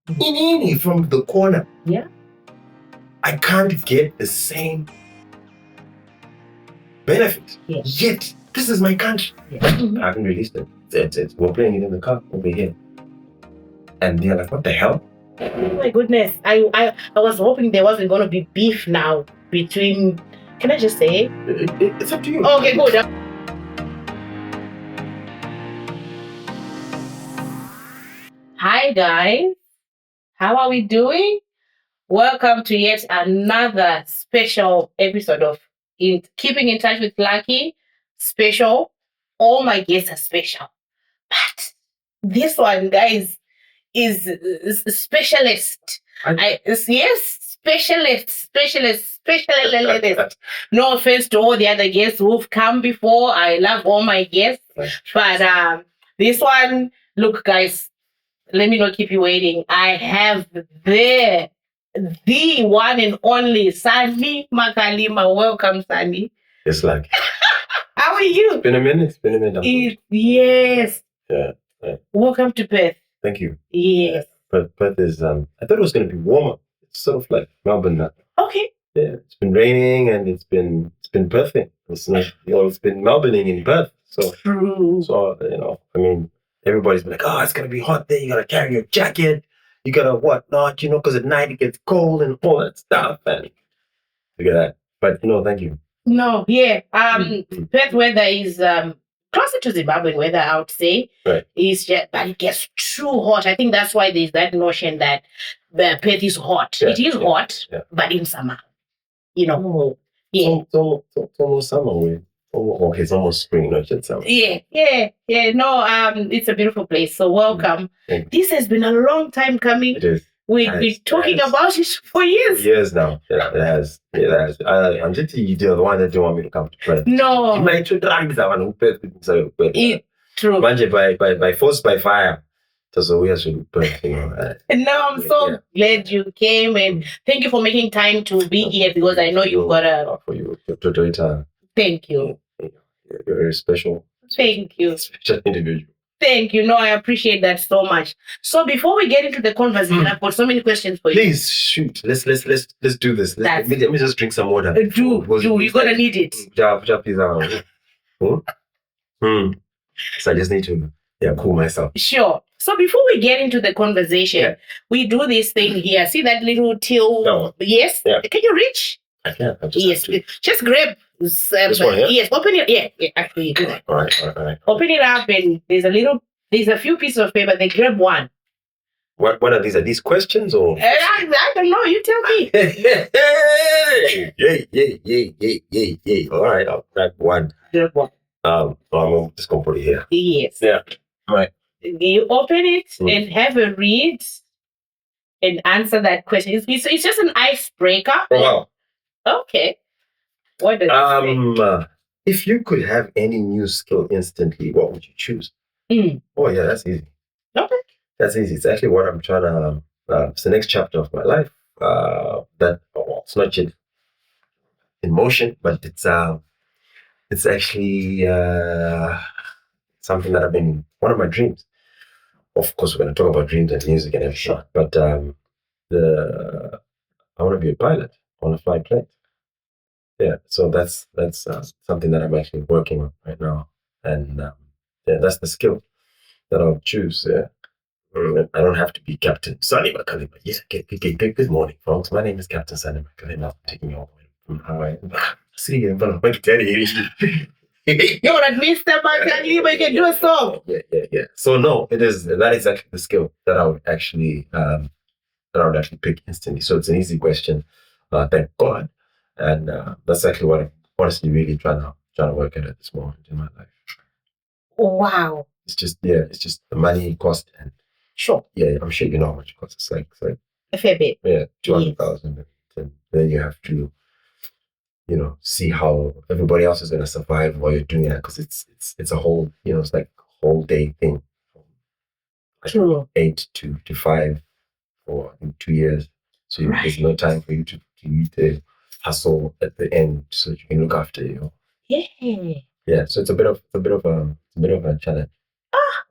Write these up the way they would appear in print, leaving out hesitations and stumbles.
from the corner. Yeah. I can't get the same benefit. Yeah. Yet, this is my country. Yeah. I haven't released it. We're playing it in the car over here. And they're like, what the hell? Oh my goodness. I was hoping there wasn't going to be beef now between... Can I just say? It's up to you. Okay, good. Hi guys. How are we doing? Welcome to yet another special episode of Keeping in Touch with Lucky. Special. All my guests are special. But this one, guys, is specialist. Specialist. No offense to all the other guests who've come before. I love all my guests. But this one, look, guys, let me not keep you waiting. I have the one and only Sanii Makhalima. Welcome, Sanii. It's like... How are you? It's been a minute. Yes. Yeah. Welcome to Perth. Thank you. Yes. But Perth is, I thought it was going to be warmer. It's sort of like Melbourne now. Okay. Yeah, it's been raining and it's been Perthing. It's not, it's been Melbourneing in Perth. So, True. So, I mean, everybody's been like, oh, it's going to be hot there. You got to carry your jacket. You got to whatnot, because at night it gets cold and all that stuff. And look at that. But, thank you. No, yeah. Perth weather is closer to Zimbabwean weather, I would say. Right. But it gets too hot. I think that's why there's that notion that Perth is hot. Yeah, it is hot, but in summer. Yeah. It's almost summer. Okay, it's almost spring, not just summer. Yeah. No, it's a beautiful place. So welcome. This has been a long time coming. It is. We've been talking about it for years. Years now. Yeah, it has. I'm just you're the one that don't want me to come to Perth. No. You might try to that one who Perth. True. By force, by fire. So we have to Perth, No, I'm so glad you came and thank you for making time to be here because I know you've got a... For you, to Thank you. You're very special. Thank you. Special individual. Thank you. No, I appreciate that so much. So before we get into the conversation, I've got so many questions for you. Please shoot. Let's do this. Let me just drink some water. Do. You're gonna need it. So I just need to cool myself. Sure. So before we get into the conversation, we do this thing here. See that little till? No. Yes. Yeah. Can you reach? I can. Just grab. This one, yeah? Yes. Open it. Yeah. Actually, do that. All right. Open it up, and there's a few pieces of paper. They grab one. What are these? Are these questions or? I don't know. You tell me. Yay. All right, I'll grab one. Grab one. I'm just gonna put it here. Yes. Yeah. All right. You open it and have a read and answer that question. It's just an icebreaker. Wow. Okay. What does it say? If you could have any new skill instantly, what would you choose? Oh yeah, that's easy. Okay. That's easy. It's actually what I'm trying to. It's the next chapter of my life. It's not yet in motion, but it's actually something that I've been one of my dreams. Of course, we're going to talk about dreams and music and everything. But I want to be a pilot. I want to fly planes. Yeah, so that's something that I'm actually working on right now, and that's the skill that I'll choose. Yeah. I don't have to be Captain Sanii Makhalima. Yeah, good morning, folks. My name is Captain Sanii Makhalima. I'm taking you all the way from Hawaii. See you, but I'm going to tell you. Yo, that Mr. Makhalima, you can do a song. Yeah. So no, that is actually the skill that I would actually pick instantly. So it's an easy question. Thank God. And that's actually what I'm honestly really trying to work at this moment in my life. Wow. It's just the money cost and sure. Yeah, I'm sure you know how much it costs. It's like a fair bit. Yeah, 200,000. And then you have to, see how everybody else is gonna survive while you're doing that because it's a whole it's like a whole day thing. True. 8 to 5 for 2 years. So there's no time for you to hustle at the end so that you can look after you. Yeah. Yeah. So it's a bit of a challenge.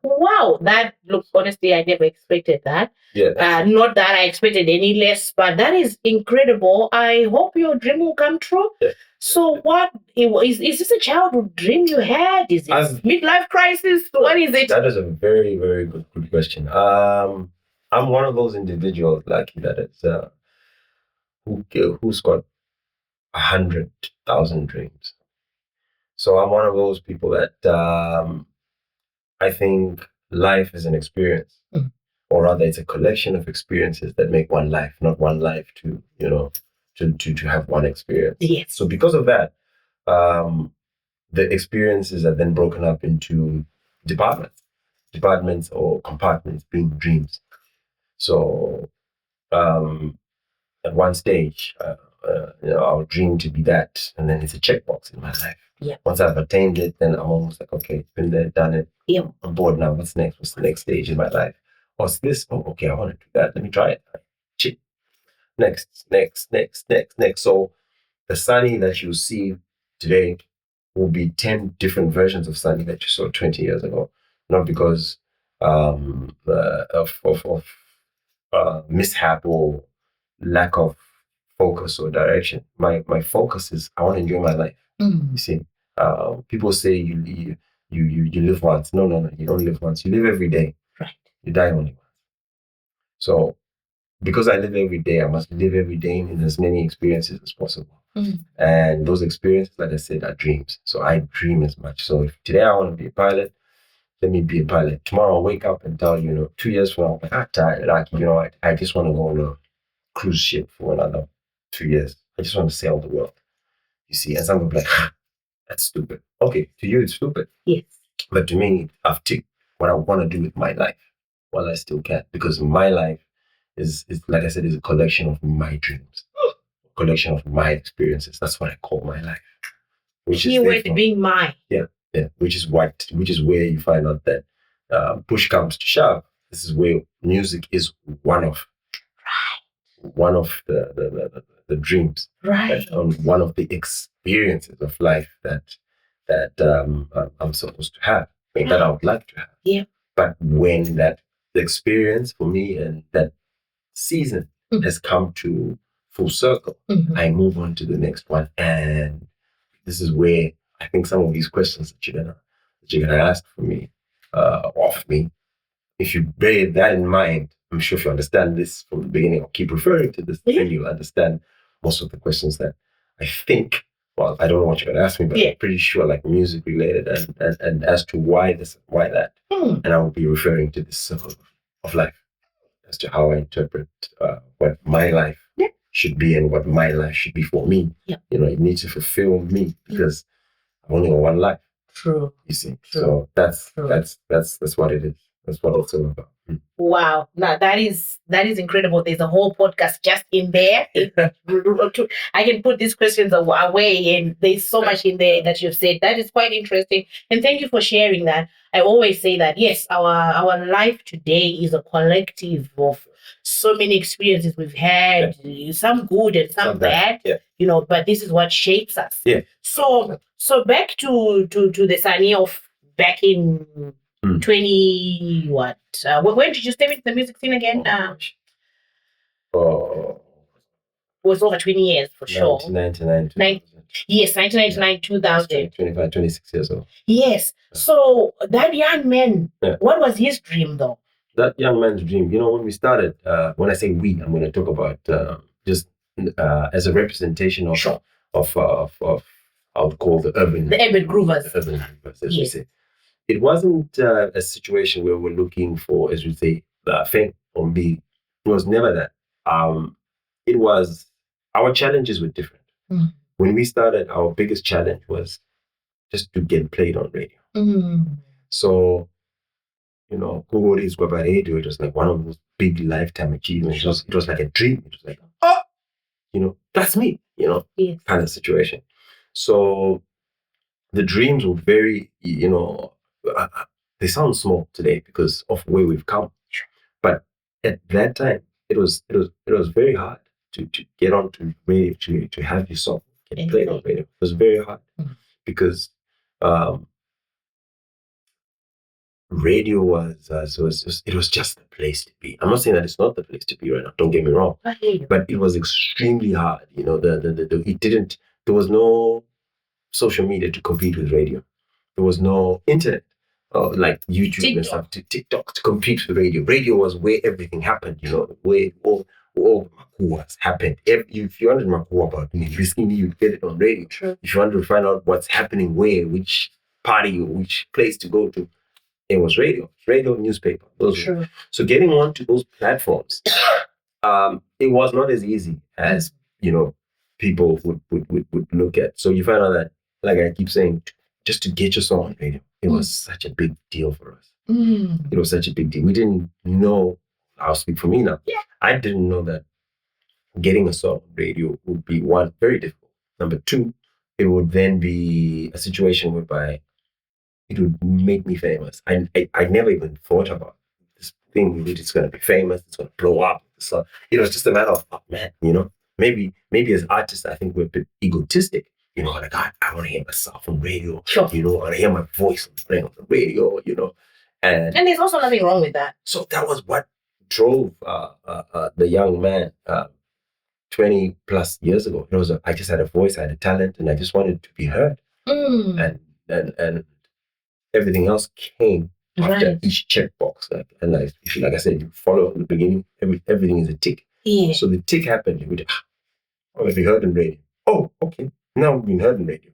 Wow, that looks, honestly, I never expected that. Yeah. Not that I expected any less, but that is incredible. I hope your dream will come true. Yeah. So, what is this a childhood dream you had? Is it midlife crisis? What is it? That is a very, very good question. I'm one of those individuals like that is who's got 100,000 dreams. So I'm one of those people that I think life is an experience, or rather, it's a collection of experiences that make one life, not one life to to have one experience. Yes. So because of that, the experiences are then broken up into departments or compartments, being dreams. So at one stage, I'll dream to be that, and then it's a checkbox in my life. Yeah. Once I've attained it, then I'm almost like, okay, been there, done it. Yeah. I'm bored now. What's next? What's the next stage in my life? What's this? Oh, okay, I want to do that. Let me try it. Check. Next. So the Sanii that you see today will be 10 different versions of Sanii that you saw 20 years ago. Not because of mishap or lack of focus or direction. My focus is I want to enjoy my life. You see, people say you live once. No, you don't live once. You live every day. Right. You die only once. So because I live every day, I must live every day in as many experiences as possible. And those experiences, like I said, are dreams. So I dream as much. So if today I want to be a pilot, let me be a pilot. Tomorrow I'll wake up and tell 2 years from now, I'm tired. Like, I just want to go on a cruise ship for another 2 years. I just want to sail the world. You see, and some people are like, that's stupid. Okay, to you it's stupid. Yes. But to me, I've ticked what I want to do with my life while I still can. Because my life is like I said, is a collection of my dreams, collection of my experiences. That's what I call my life. Keyword being mine. Yeah. Which is where you find out that push comes to shove. This is where music is one of the dreams, right? One of the experiences of life that I'm supposed to have, and that I would like to have. Yeah. But when that experience for me and that season has come to full circle, I move on to the next one, and this is where I think some of these questions that you're gonna ask for me, of me, if you bear that in mind, I'm sure if you understand this from the beginning or keep referring to this, then you'll understand most of the questions that I think. Well, I don't know what you're gonna ask me, but I'm pretty sure like music related and as to why this and why that, and I will be referring to this circle of life as to how I interpret what my life should be and what my life should be for me. Yeah. It needs to fulfill me because I've only got one life. True. You see. True. So that's what it is. That's what it's all about. Wow. Now that is incredible. There's a whole podcast just in there. I can put these questions away, and there's so much in there that you've said. That is quite interesting. And thank you for sharing that. I always say that, yes, our life today is a collective of so many experiences we've had, some good and some bad. Yeah. But this is what shapes us. Yeah. So back to the Sanii of back in 20 what? When did you step into the music scene again? Was over 20 years for sure. 1999. Yes, 1999, 2000. 25, 26 years old. Yes. So that young man, what was his dream though? That young man's dream, when we started, when I say we, I'm going to talk about just as a representation of I would call the urban groovers. The urban groovers, as we say. It wasn't a situation where we're looking for, as we say, fame or be. It was never that. It was, our challenges were different. When we started, our biggest challenge was just to get played on radio. So, Kugori's Weba Radio, it was like one of those big lifetime achievements. It was like a dream. It was like, that's me, kind of situation. So the dreams were very, they sound small today because of where we've come. But at that time, it was very hard to get onto radio, to have your song get played on radio. It was very hard because radio was it was just the place to be. I'm not saying that it's not the place to be right now. Don't get me wrong, but it was extremely hard. You know, it didn't. There was no social media to compete with radio. There was no internet, like YouTube and stuff, to TikTok to compete with radio. Radio was where everything happened. You know, where all makuas happened. If you wanted makua about Lumgisani, you'd get it on radio. True. If you wanted to find out what's happening where, which party or which place to go to, it was radio, newspaper. True. So getting onto those platforms, it was not as easy as people would look at. So you find out that, like I keep saying, just to get your song on radio, it was such a big deal for us. It was such a big deal. We didn't know. I'll speak for me now. Yeah. I didn't know that getting a song on radio would be, one, very difficult. Number two, it would then be a situation whereby it would make me famous. I never even thought about this thing. It's going to be famous. It's going to blow up. So it was just a matter of, oh, man, maybe as artists, I think we're a bit egotistic. Like I want to hear myself on radio. Sure. I want to hear my voice playing on the radio. And there's also nothing wrong with that. So that was what drove the young man 20 plus years ago. It was I just had a voice, I had a talent, and I just wanted to be heard. And everything else came after each checkbox. Like I said, you follow in the beginning, everything is a tick. Yeah. So the tick happened. You would, have you heard in radio? Oh, okay. Now we've been heard in radio.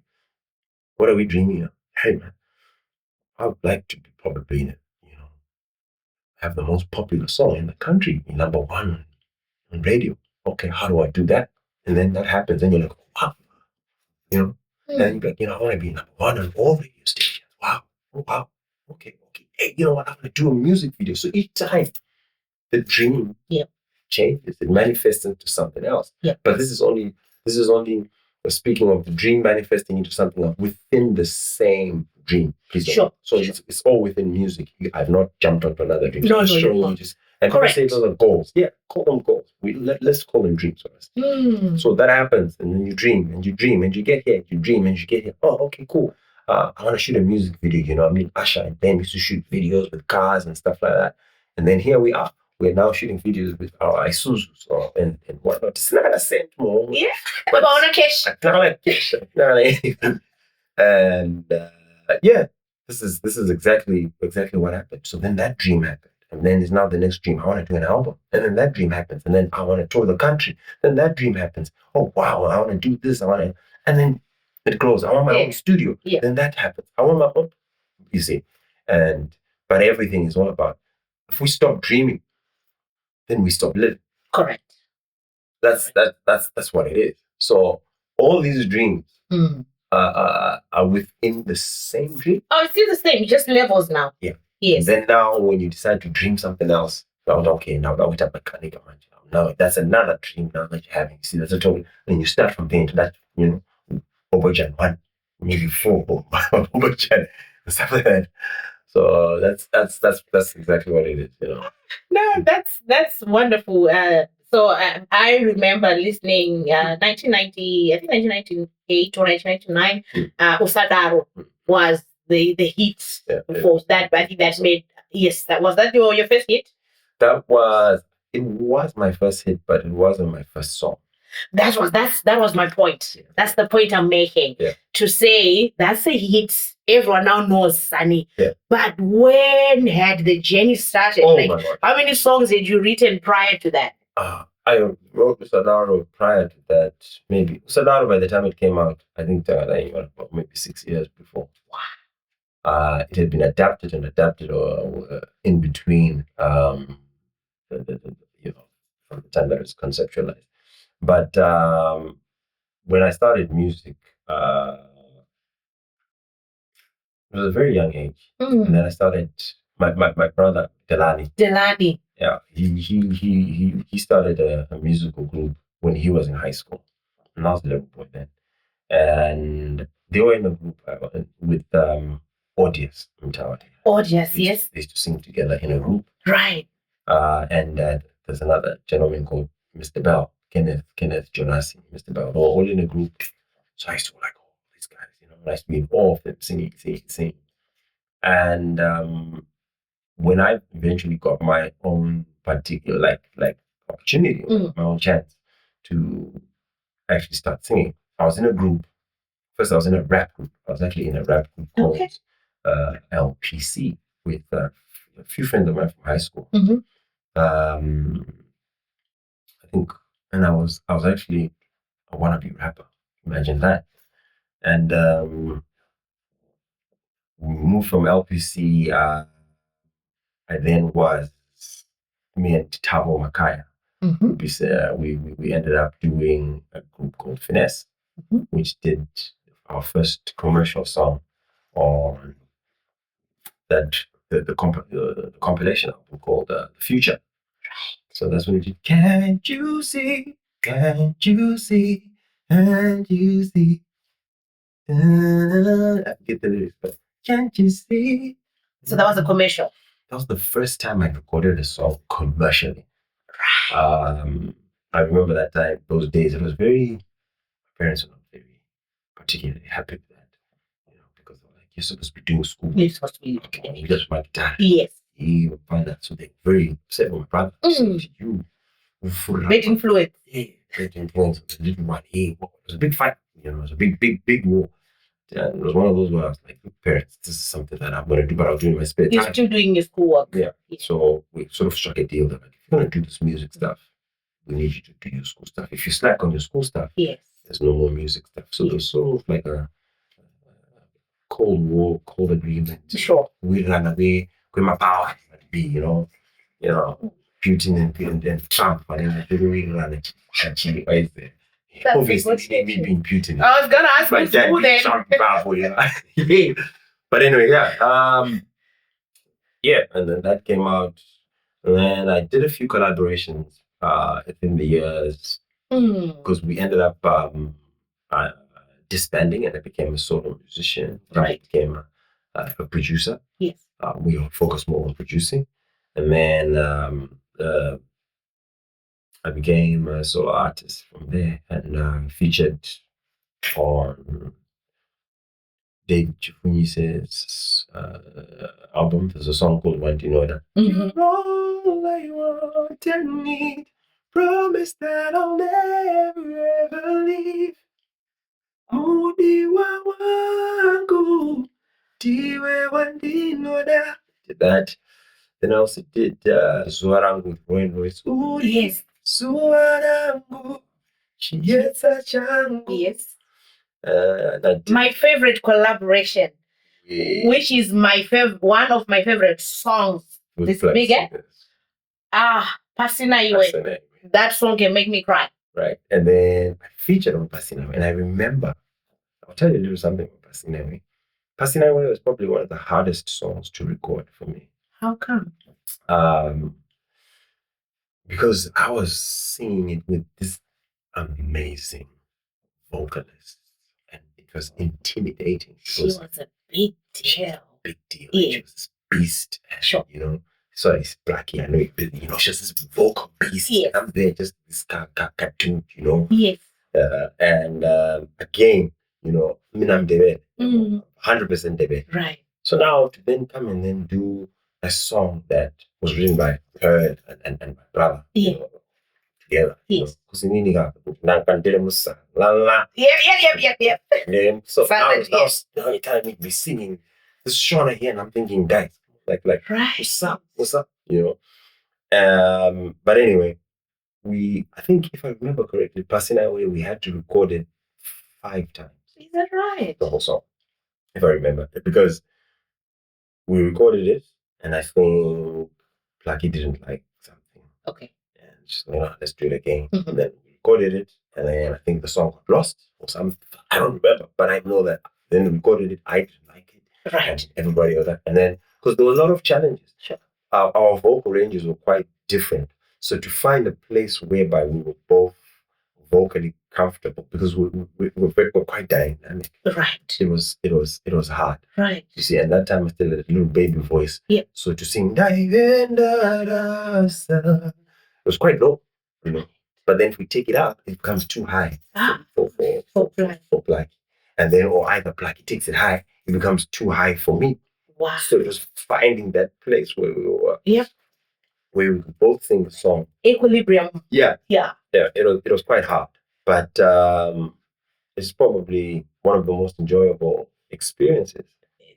What are we dreaming of? Hey, man, I would like to be probably in it, have the most popular song in the country, number one on radio. Okay, how do I do that? And then that happens, and you're like, wow, and you're like, I want to be number one on all radio stations. Wow. Oh, wow. Okay. Hey, you know what? I'm going to do a music video. So each time the dream changes, it manifests into something else. Yeah. But this is only speaking of the dream manifesting into something else within the same dream. Please don't. Sure. So it's all within music. I've not jumped onto another dream. No, and people say those are goals. Yeah, call them goals. Let's call them dreams for us. So that happens, and then you dream, and you dream, and you get here, you dream, and you get here. Oh, okay, cool. I want to shoot a music video, Asha and them used to shoot videos with cars and stuff like that. And then here we are. We're now shooting videos with our Isuzus and whatnot. It's not a cent more. Yeah. But I want to cash. And this is exactly what happened. So then that dream happened. And then is now the next dream. I want to do an album. And then that dream happens. And then I want to tour the country. Then that dream happens. Oh, wow. I want to do this. And then it grows. I want my own studio. Yeah. Then that happens. I want my own, you see. But everything is all about, if we stop dreaming, then we stop living. Correct. That's what it is. So all these dreams are within the same dream. Oh, it's still the same, just levels now. Yeah. Yes. And then now when you decide to dream something else, okay, now we have a now that's another dream now that you're having. See, that's a total. Then you start from there to that, Obojan 1, maybe 4, Obojan, stuff like that. So that's exactly what it is, No, that's wonderful. So I remember listening 1998 or 1999. Usadaro was the hit for that. But I think that made that your first hit. It was my first hit, but it wasn't my first song. That was my point. Yeah. That's the point I'm making. Yeah. To say that's a hit. Everyone now knows Sanii. Yeah. But when had the journey started? Oh, my God. How many songs had you written prior to that? I wrote Usadaro prior to that. Maybe Usadaro, by the time it came out, I think maybe 6 years before. Wow. It had been adapted or in between from the time that it was conceptualized. But when I started music, it was a very young age. And then I started, my brother, Delani. Yeah, he started a musical group when he was in high school. And I was a little boy then. And they were in a group with audience mentality. Audience, yes. They used to sing together in a group. Right. And there's another gentleman called Mr. Bell, Kenneth Jonasi, Mr. Bell. They were all in a group. So I used to like, these guys, I used to be involved in singing. And when I eventually got my own particular like opportunity, my own chance to actually start singing, I was in a group. First, I was in a rap group. I was actually in a rap group called LPC with a few friends of mine from high school. I think, and I was actually a wannabe rapper. Imagine that. And we moved from LPC. I then was me and Tabo Makaya. We ended up doing a group called Finesse, which did our first commercial song on that the compilation album called The Future. So that's when we did Can't You See, Can't You See, Can't You See. I forget the lyrics, but can't you see? So that was a commercial. That was the first time I recorded a song commercially. I remember that time, those days. It was my parents were not very particularly happy with that, because they were like, you're supposed to be doing school. You're supposed to be you just my guitar. Yes. You find that, so they're very upset with my brother. So you, big influence. Yeah, big influence. The little one. It was a big fight. It was a big war. And it was one of those where I was like, parents, this is something that I'm going to do, but I'll do in my spare time. You're still doing your schoolwork. Yeah. So we sort of struck a deal that, like, if you're going to do this music stuff, we need you to do your school stuff. If you slack on your school stuff, there's no more music stuff. So there's sort of like a Cold War, cold agreement. Sure. We ran away, with my power, be, Putin and Trump, and then we ran it. Obviously, me being Putin. I was gonna ask you who then. Yeah. But anyway, and then that came out, and then I did a few collaborations within the years, because we ended up disbanding, and I became a solo musician. Right. I became a producer. Yes. We focused more on producing, and then I became a solo artist from there, and featured on David Chifunyis's album. There's a song called One Dinoda. You're all I want and need. Promise that I'll never ever leave. Mudi wa wangu, diwe One Dinoda. Did that. Then I also did Zuarangu with Roy Royce. Oh, yes. Zuarangu, Chiesa Changu. Yes. My favorite collaboration, which is one of my favorite songs. With this bigger. Pasina Iwe. That song can make me cry. Right. And then I featured on Pasina Iwe. And I remember, I'll tell you a little something about Pasina Iwe. Pasina Iwe was probably one of the hardest songs to record for me. How come? Because I was singing it with this amazing vocalist. And it was intimidating. She was a big deal. Big deal. Yeah. She was this beast. Sure. Sorry, it's Blackie. I know it. She's this vocal beast. Yes. And I'm there, just this cartoon, Yes. And again, I'm Debe. 100% Debe. Right. So now to then come and then do a song that was written by her and my brother. Yeah. Together. Yes. So now you're telling me to be singing this Shauna here, and I'm thinking, guys, like, right. What's up? But anyway, I think if I remember correctly, Passing Away, we had to record it 5 times. Is that right? The whole song, if I remember, because we recorded it, and I think Blackie didn't like something. Okay. And just let's do it again. And then we recorded it, and then I think the song got lost or something. I don't remember, but I know that then we recorded it. I didn't like it. Right. And everybody else. And then because there were a lot of challenges. Sure. Our vocal ranges were quite different. So to find a place whereby we were both vocally comfortable, because we're quite dynamic. Right. It was hard. Right. You see, and that time I still had a little baby voice. Yeah. So to sing it was quite low, But then if we take it up, it becomes too high for Black. And then or either Blackie takes it high, it becomes too high for me. Wow. So it was finding that place where we were. Yep. Where we could both sing the song. Equilibrium. Yeah. Yeah. Yeah. It was quite hard, but it's probably one of the most enjoyable experiences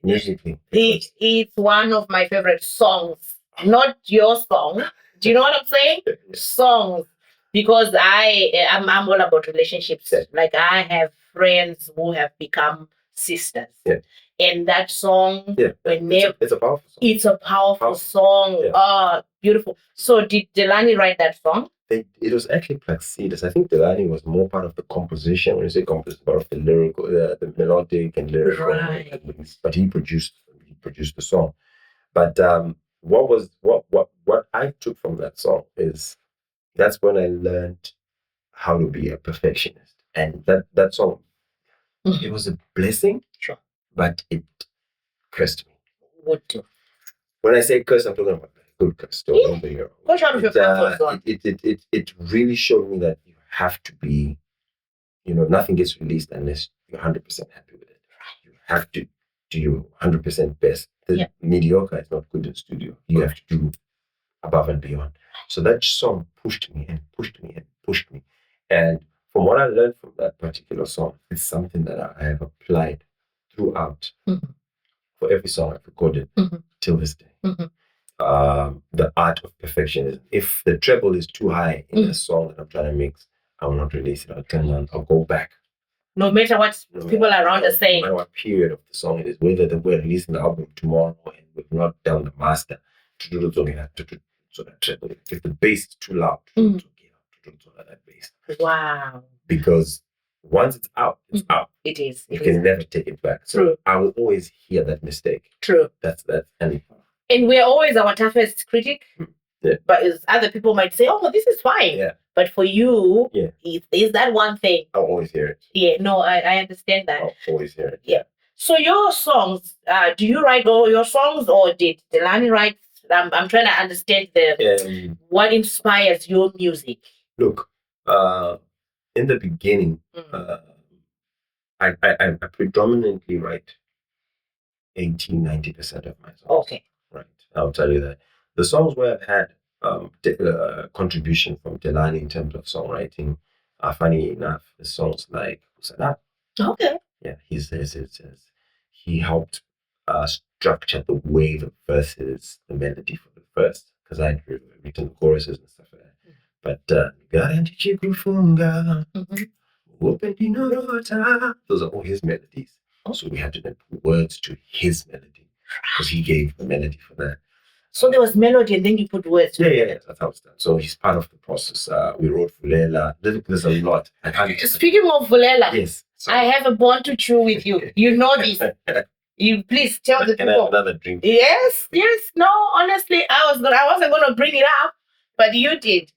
musically. It's one of my favorite songs. Not your song. Do you know what I'm saying? Songs. Because I'm all about relationships. Yeah. Like I have friends who have become sisters. Yeah. And that song, it's a powerful song. It's a powerful song. Yeah. Oh, beautiful. So did Delani write that song? It was actually Placidus. I think Delani was more part of the composition. When you say composition, part of the lyrical, the melodic and lyrical. Right. But he produced the song. But what I took from that song is that's when I learned how to be a perfectionist. And that song, it was a blessing, sure, but it cursed me. What do? When I say curse, I'm talking about good curse. Don't be wrong. Push out of your comfort zone. It really showed me that you have to be, nothing gets released unless you're 100% happy with it. You have to do your 100% best. The mediocre is not good in studio. You have to do above and beyond. So that song pushed me and pushed me and pushed me. And from what I learned from that particular song, it's something that I have applied throughout for every song I've recorded till this day. The art of perfectionism. If the treble is too high in a song that I'm trying to mix, I will not release it. I'll turn on, I'll go back. No matter what people around are saying. No matter what period of the song it is, whether we're releasing the album tomorrow and we've not done the master, so that treble, if the bass is too loud, that bass. Wow. Because once it's out, it's out. It is. You can never take it back. So True. I will always hear that mistake. True. That's and we're always our toughest critic. Yeah. But other people might say, "Oh, this is fine." Yeah. But for you, is that one thing? I'll always hear it. Yeah. No, I understand that. I'll always hear it. Yeah. So your songs, do you write all your songs, or did Delani write? I'm trying to understand what inspires your music. Look, in the beginning, I predominantly write 80-90% of my songs. Okay. Right. I'll tell you that. The songs where I've had contribution from Delani in terms of songwriting are, funny enough, the songs like Usadaro. Okay. Yeah, he helped structure the way the verses, the melody for the verse, because I'd written the choruses and stuff like that. But those are all his melodies. So we had to then put words to his melody because he gave the melody for that. So there was melody and then you put words to it. Yeah, that's how it's done. So he's part of the process. We wrote Vella. There's a lot. Speaking of Vella, yes, I have a bone to chew with you. You know this. You please tell the people. Can I have another drink? Yes. No, honestly, I wasn't going to bring it up, but you did.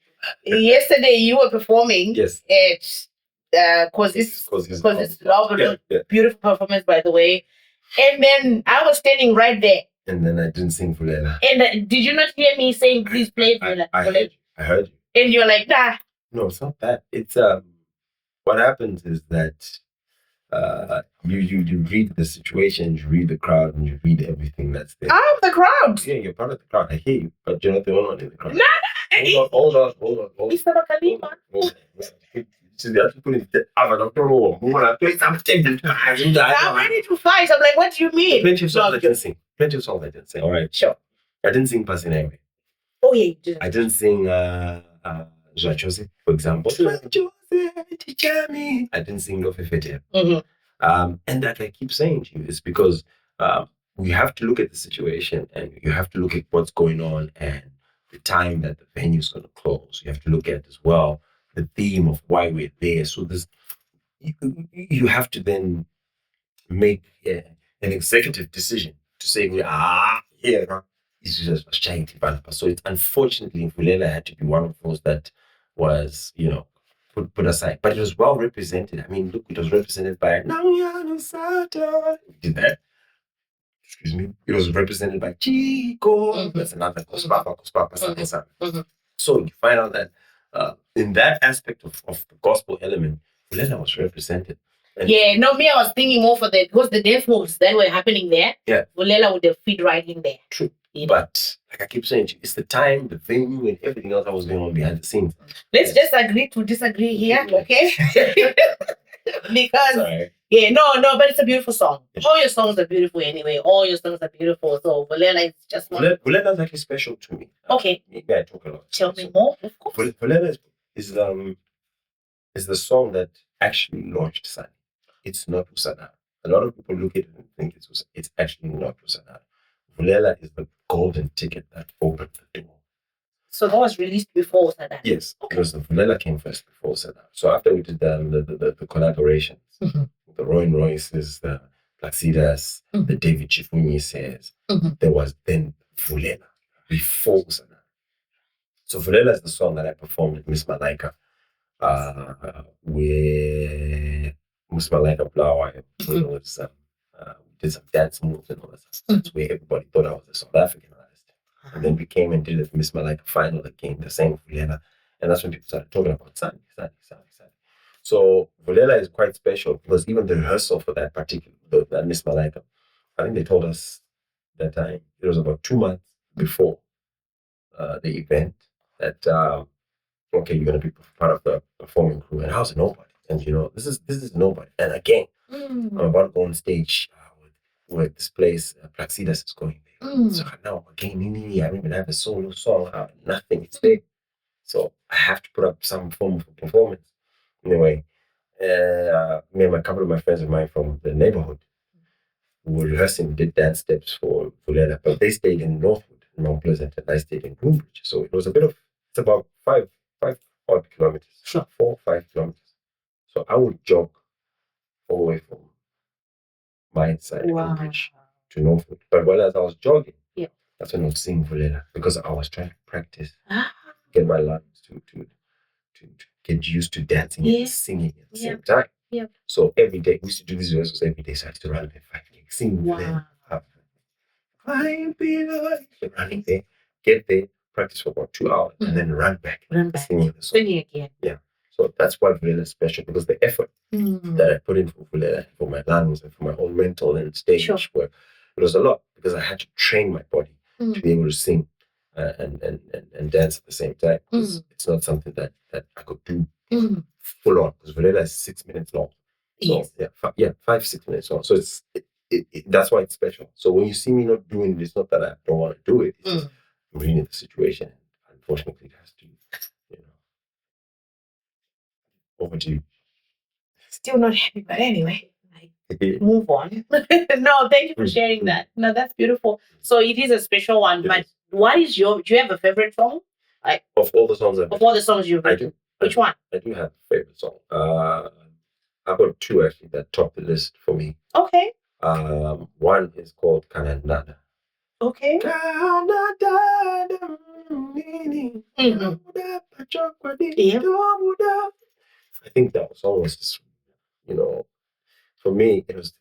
Yesterday you were performing at Cause it's lovely, beautiful performance, by the way. And then I was standing right there. And then I didn't sing Vella. And did you not hear me saying, please play Vella? I heard you. And you're like, nah. No, it's not that. It's what happens is that you read the situation, you read the crowd, and you read everything that's there. I'm the crowd. Yeah, you're part of the crowd. I hear you, but you're not the only one in the crowd. No. Hold on. Mr. Makhalima. I'm ready to fight. I'm like, what do you mean? Plenty of songs I didn't sing. All right. Sure. I didn't sing Passing Anyway. Oh, yeah, you did. I didn't sing Jose, for example. I didn't sing Ndofefeterwa. And that I keep saying to you is because you have to look at the situation and you have to look at what's going on and the time that the venue is going to close. You have to look at as well the theme of why we're there. So you have to then make an executive decision to say, it's just change. So it's unfortunately, Vella had to be one of those that was, put aside. But it was well represented. I mean, look, it was represented by did that. Excuse me. It was represented by Chico. That's another Kospapa. So you find out that in that aspect of the gospel element, Vella was represented. Yeah, no, me, I was thinking more for because the dance moves that were happening there. Yeah. Vulela would have fit right in there. True. But like I keep saying, it's the time, the venue, and everything else that was going on behind the scenes. Let's just agree to disagree here, okay? Because but it's a beautiful song. All your songs are beautiful anyway. All your songs are beautiful. So Vulela is just one. Vulela is actually special to me. Okay. Maybe I talk a lot. Tell me more, of course. Vulela is the song that actually launched Sanii. It's not Usadaro. A lot of people look at it and think it's actually not Usadaro. Vulela is the golden ticket that opened the door. So that was released before Usadaro? Yes, because the Vella came first before Usadaro. So after we did the collaborations, the Roy Royces, the Placidas, the David Chifuni says, there was then Vulela before Usadaro. So Vulela is the song that I performed at Miss Malaika, where Miss Malaika Flower was did some dance moves and all that stuff. That's where everybody thought I was a South African artist. And then we came and did it Miss Malaika final again, the same Vulela. And that's when people started talking about Sanii. So Vulela is quite special because even the rehearsal for that particular, that Miss Malaika, I think they told us that time, it was about 2 months before the event that, okay, you're going to be part of the performing crew. And I was nobody. And, this is nobody. And again, I'm about to go on stage with this place, Placidas is going there. So now, again, I don't even have a solo song, nothing. It's big. So I have to put up some form of performance. Anyway, me and a couple of my friends of mine from the neighborhood were rehearsing, did dance steps for Vulela, but they stayed in Northwood, in Mount Pleasant, and I stayed in Groombridge. So it was it's about five odd kilometers. Sure. 4 or 5 kilometers. So I would jog all the way from my side of Groombridge to Northwood. But while as I was jogging, that's when I was singing Vulela because I was trying to practice, get my lungs to get used to dancing and singing at the same time. So every day, we used to do these rehearsals every day. So I used to run there 5 days, sing Vulela. Running there, get there, practice for about 2 hours, and then run back singing the song. Singing again. Yeah. So that's why Vulela is special because the effort that I put in for Vulela, for my lungs and for my own mental and stage work, it was a lot because I had to train my body to be able to sing and dance at the same time. It's not something that I could do full on because Vulela is 6 minutes long. So 5-6 minutes long. So that's why it's special. So when you see me not doing it, it's not that I don't want to do it. It's just I'm reading the situation. Unfortunately, it has to, over to you. Still not happy, but anyway, move on. No, thank you for sharing that. No, that's beautiful. So it is a special one. But do you have a favorite song? Of all the songs you've written? I do. Which one? I do have a favorite song. I've got 2 actually that top the list for me. Okay. One is called Kananada. Okay. I think that song was just, for me, it was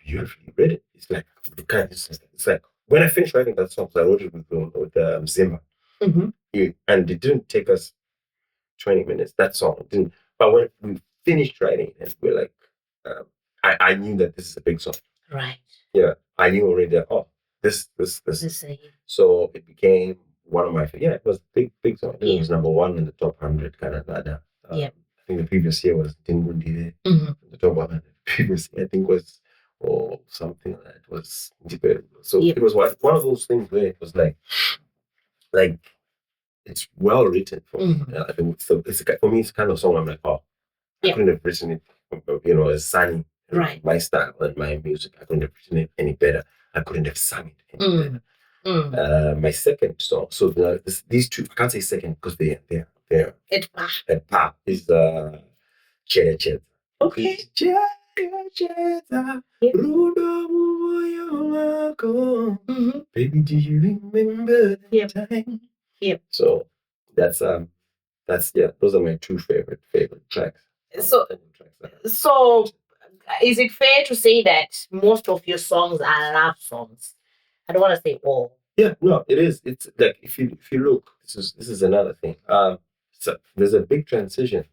beautifully written. It's like it's like when I finished writing that song, I wrote it with Zimba, and it didn't take us 20 minutes. That song didn't. But when we finished writing it, we're like, I knew that this is a big song. Right. Yeah, I knew already that this. So it became one of my favorites. Yeah, it was a big song. It was number 1 in the top 100 kind of ladder. I think the previous year was Dingundi. The top 100 previous year, I think was something like that. It was debatable. So it was one of those things where it was like it's well written for me. So it's for me, it's kind of song I'm like, I couldn't have written it, as Sanii, my style and my music. I couldn't have written it any better. I couldn't have sung it any better. My second song, so these 2, I can't say second because they're at par is Cheta. Okay. Baby, do you remember that time? Yep. So that's those are my 2 favorite tracks. So is it fair to say that most of your songs are love songs? I don't want to say all. Yeah, no, it is. It's like if you look, this is another thing. So there's a big transition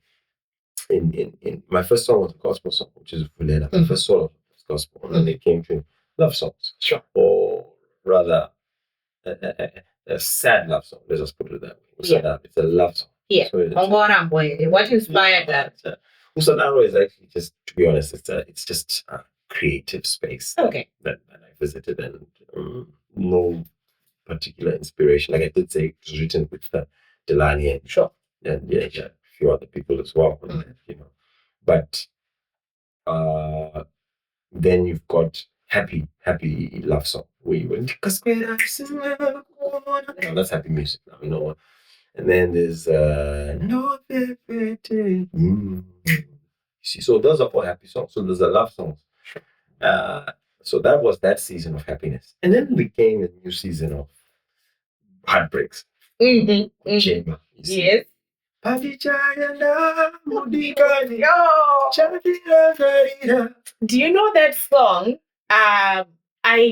in my first song was a gospel song, which is Vella. My first solo was gospel, and then it came to love songs. Sure. Or rather, a sad love song. Let's just put it that way. Usadaro, it's a love song. Yeah. So what inspired that? Usadaro is actually just, to be honest, it's just a creative space. Okay. That I visited, and no particular inspiration. Like I did say, it was written with Delani and Sure. And a few other people as well, you know. But then you've got happy love song where you went, that's happy music now, you know. And then there's see, so those are all happy songs. So there's a love songs. So that was that season of happiness. And then became a new season of heartbreaks. Chamber. Yes. Do you know that song? I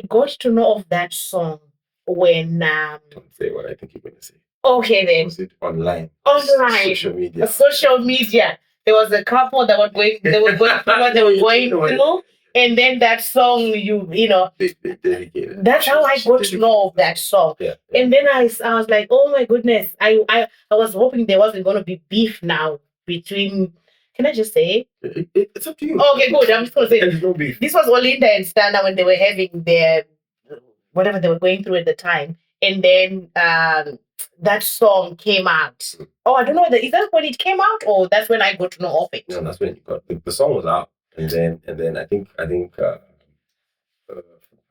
got to know of that song when don't say what I think you're going to say. Okay then. Was it online? Social media. Social media. There was a couple that were going through what they were going through. And then that song, you know, that's how I got to know of that song. Yeah. And then I was like, oh my goodness, I was hoping there wasn't going to be beef now between. Can I just say? It's up to you. Okay, good. I'm just going to say. There's no beef. This was Olinda and Stana when they were having their whatever they were going through at the time, and then that song came out. Oh, I don't know. Is that when it came out, or that's when I got to know of it? No, that's when it got. The song was out. And then I think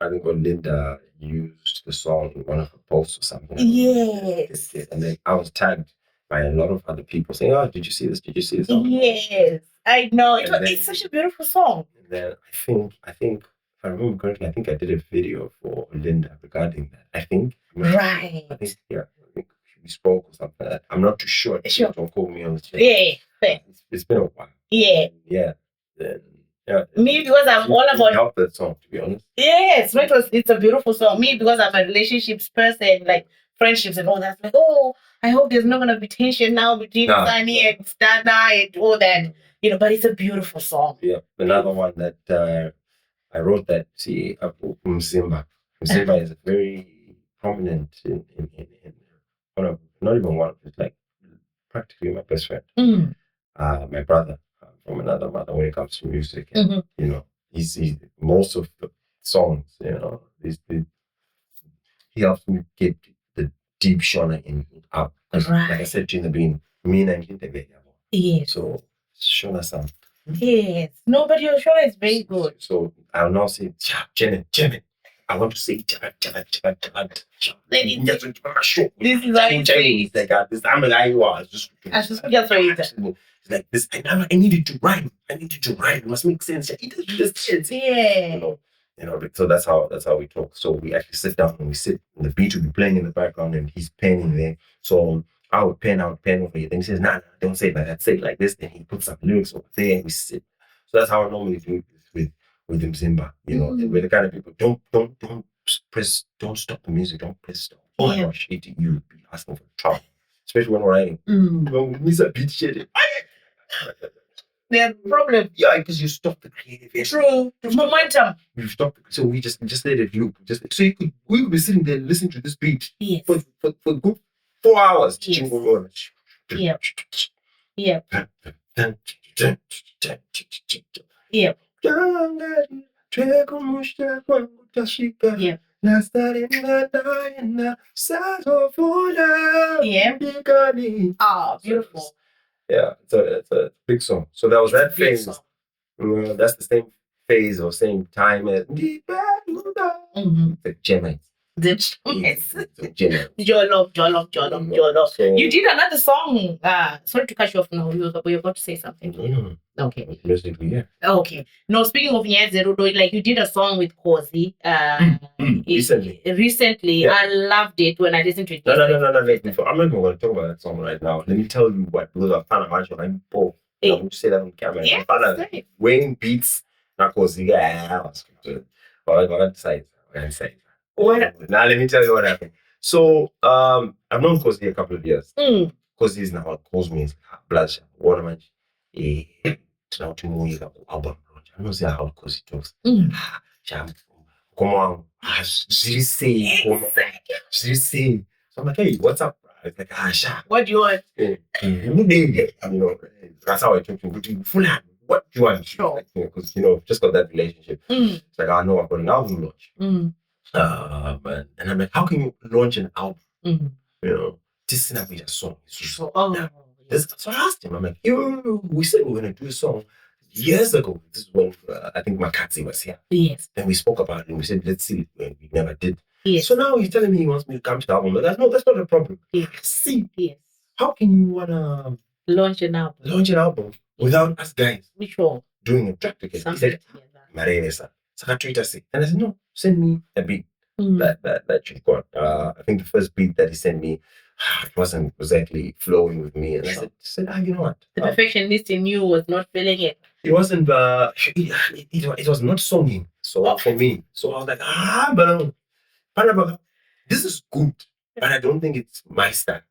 Olinda used the song in one of her posts or something. Yes. And then I was tagged by a lot of other people saying, "Oh, did you see this? Did you see this?" Yes, I know. It's such a beautiful song. And then I think if I remember correctly, I think I did a video for Olinda regarding that. I think we spoke or something like that. I'm not too sure. Sure. Don't quote me on the chat. Yeah. It's been a while. Yeah. Yeah. Me, because I'm all about help that song, to be honest. Yes, it's a beautiful song. Me, because I'm a relationships person, like friendships and all that. Like, oh, I hope there's not gonna be tension now between Sanii and Stana and all that. You know, but it's a beautiful song. Yeah. Another one that I wrote that Mzimba. Mzimba is very prominent in one of, not even one of it, like practically my best friend. My brother. From another mother when it comes to music, and, you know, he's most of the songs, you know, he helps me get the deep Shona in up. Right. Like I said to you in the beginning, me and him. Yes. So Shona sound. Yes. No, but your Shona is very good. So I'll now say Janet. I want to say Janet. This is like this. I'm like I was just like this. I needed to rhyme. It must make sense. It does sense. Yeah. You know. So that's how we talk. So we actually sit down and we sit. And the beat will be playing in the background, and he's penning there. So I would pen over here. Then he says, "Nah, don't say it like that. Say it like this." Then he puts some lyrics over there, and we sit. So that's how I normally do it with Zimba. You know, and we're the kind of people don't stop the music. Don't press stop. Oh my gosh, you'll be asking for trouble, especially when we're writing. When we a beat shit. The problem, because you stop the creative. True, the momentum. You stop. So we just let it loop. So we could be sitting there listening to this beat for a good 4 hours. Yes. Yeah. Yeah. Oh, beautiful. Yeah, it's a big song. So that was that phase. That's the same phase or same time as the Gemini. Jollof. So, you did another song. Sorry to cut you off now. You were about to say something. No. Okay. Basically, yeah. Okay. No, speaking of Nyazerudo, like you did a song with Kozi. Recently. Yeah. I loved it when I listened to it. No. I'm not even going to talk about that song right now. Let me tell you what, because I'm fan of Macho. I'm poor. I'm going to say that on camera. Yeah, I'm fan of Wayne beats. Not Kozi. But I got to say. Now let me tell you what happened. So I've known Kozi a couple of years. Kozi is now calls me bloodshot, waterman. Tinauti muika kualbum launch. Anoziva how because it was. Come zviri sei koma zviri sei. So I'm like, hey, what's up? It's like, sha. What do you want? That's how I took him. What do you want? Sure. Like, because just got that relationship. It's like, I know I've got an album launch. And I'm like, how can you launch an album? This is not a song. So Yes. Then we spoke about it and we said, let's see. We never did. Yes. So now he's telling me he wants me to come to the album. No, that's not a problem. Yes. See, yes. How can you want to launch an album without us guys doing a track together? He said, Maresa. So I tweeted say, and I said, no, send me a beat that you've got. I think the first beat that he sent me, it wasn't exactly flowing with me. And I said, you know what? The perfectionist in you was not feeling it. It wasn't, it was not songing. So for me, so I was like, but this is good, but I don't think it's my style.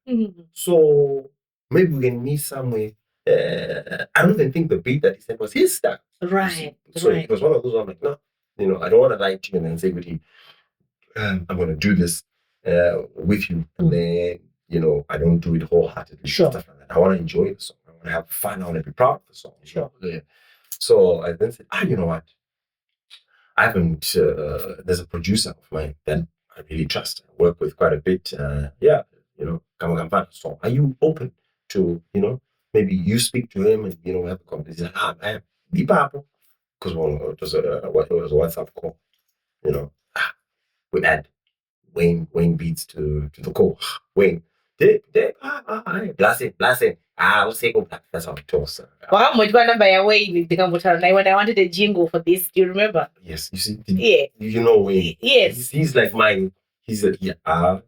So maybe we can meet somewhere. I don't even think the beat that he sent was his style. Right. So it was one of those. I'm like, no, I don't want to lie to you and then say, I'm going to do this with you, and then I don't do it wholeheartedly. Sure. Stuff like that. I want to enjoy the song. I want to have fun. I want to be proud of the song. Sure. So I then said, you know what? I haven't. There's a producer of mine that I really trust. I work with quite a bit. So are you open to maybe you speak to him and have a conversation? I am. Because it was a WhatsApp call. We add Wayne beats to the call. Wayne, bless it. We'll say go back. That's how it was. Wow, much number Wayne. When I wanted a jingle for this, do you remember? Yes, you see. Yeah. You know Wayne. Yes. He's like mine. He's a I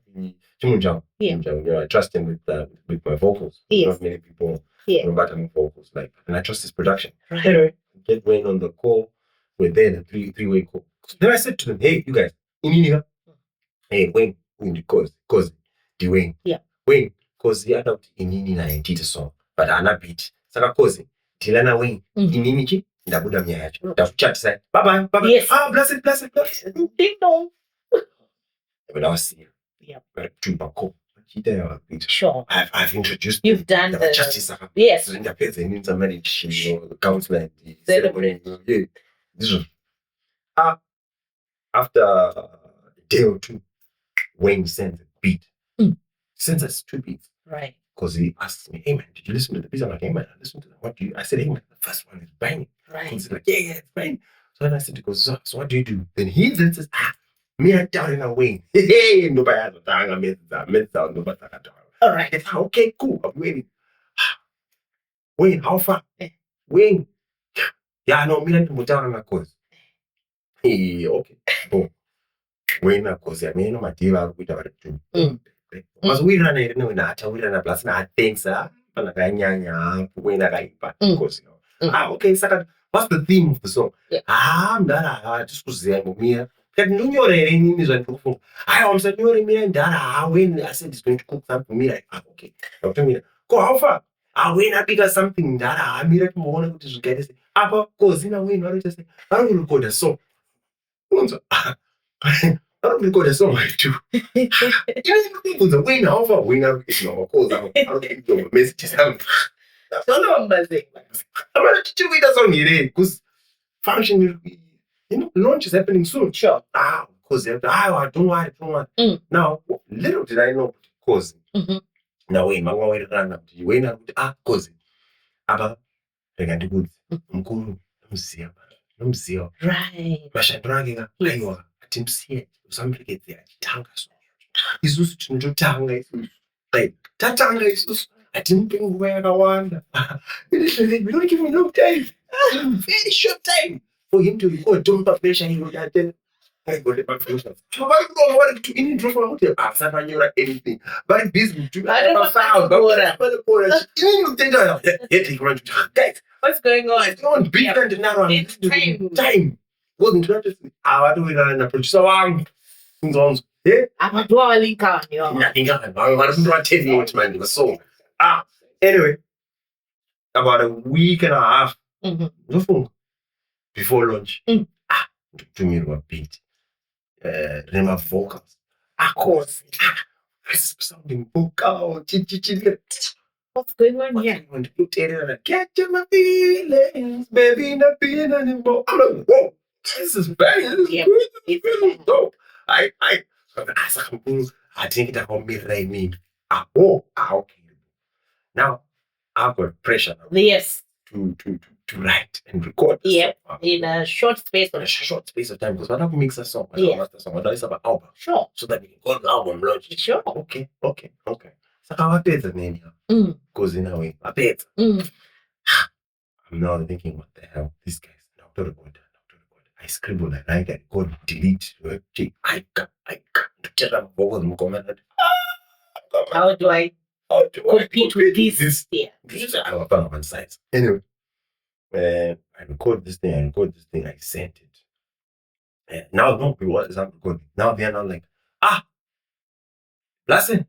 trust him with my vocals. Yes. Not many people know about my vocals, and I trust his production. Right. Anyway, get Wayne on the call. We're there, the three-way call. Then I said to them, hey, you guys, hey, Wayne, because Dwayne. Yeah. Wayne, because the other inini na entity song, but ana beat. Saka kozi, tilana Wayne, inini ki, ndabuda mia yacho. Ndafuchat say, bye. Yes. Bless it. Ding dong. When I was here, Sure. I've introduced. You've done the justice. Yes. So in the place, they need some marriage, the counseling, the ceremony. Yeah. This was after a day or two. Wayne sends a beat. Sends us 2 beats. Right. Because he asked me, hey man, did you listen to the beats? I'm like, hey man, I listened to them. What do you? I said, hey man, the first one is banging. Right. He's like, yeah, it's banging. So then I said, so what do you do? Then he then says, me I down in Wayne. Hey, nobody has a tongue. I made that. All right. Okay, cool. I'm waiting. Wayne, how far? Wayne. Yeah, no, me and him down on my course. Hey, okay. Boom. Wayne, of course, I mean, my dear, we don't do. Because we run it, we run a plus, I think, sir. Okay, second, what's the theme of the song? I just was there with me. I said, when I said it's going to cook something for me, like, okay. Go how far? I win a bigger something that I made it more to get it. Because in a way, not just I don't record a song. I don't record a song like you. People the win how far winner is no cause I don't think the messages have. I'm going to teach you with a song here because function, launch is happening soon. Sure. Because I don't want. Now, little did I know because now wait, my way run up to you. Wait, because Abba, I got the good. Mzio. Right. Bashandraginga aiwa atimsiye usamrekete atitanga so. Isusu tinototanga isusu. Like tatanga isusu atimpe nguva yakawanda. We don't give him no time. Very short time for him to record don't publish and I got the perfection. So I don't know what to intro for hotel. I'm not anything. But this I don't know sound. Guys, what's going on? Don't be and now time. Wasn't just I do it and a producer one. Yeah. I'm a dwelling on you. Nothing. I'm not telling you what man was so. Anyway. about a week and a half before launch. To me, a beat, my vocals, of course, sounding vocal, what's going on here? When you tell her, catch my feelings, baby, not being anymore. I'm like, whoa, this is bad. This is good. This is really dope. I think that on me, I mean, okay. Now I've got pressure now. Yes. To write and record. Yeah. In a short space of time. Because when I mix a song, I don't master song, I don't have an album. Sure. So that we can go to album launch. Sure. Okay. So how I pay the name here? Goes in a way. I pay it. I'm now thinking, what the hell? These guys, not to record. I scribble, I write, I go delete. I can't. Tell them what how do I compete with this? Yeah. I have a one size. Anyway, I record this thing, I sent it. Now, no, what is I'm recording? Now they're not like, listen,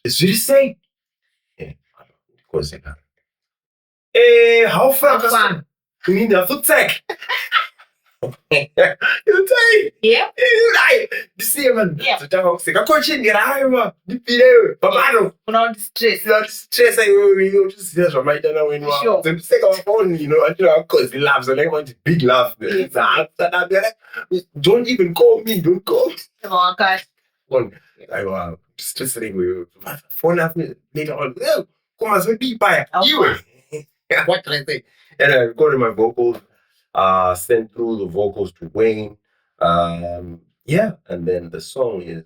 it's really saying. Because they can't. How far? You need a foot tech. You say, yeah, the same man. Yeah. So I'm coaching get higher. The video, Babano. Not stress. Not stress. I just see from my channel when you are. So take our phone, because he laughs. And I want a big laugh. Don't even call me. Don't call. Oh, God. I was stressing with phone after later on. Come on, so deep by you. What can I say? And I recorded my vocals. Sent through the vocals to Wayne. And then the song is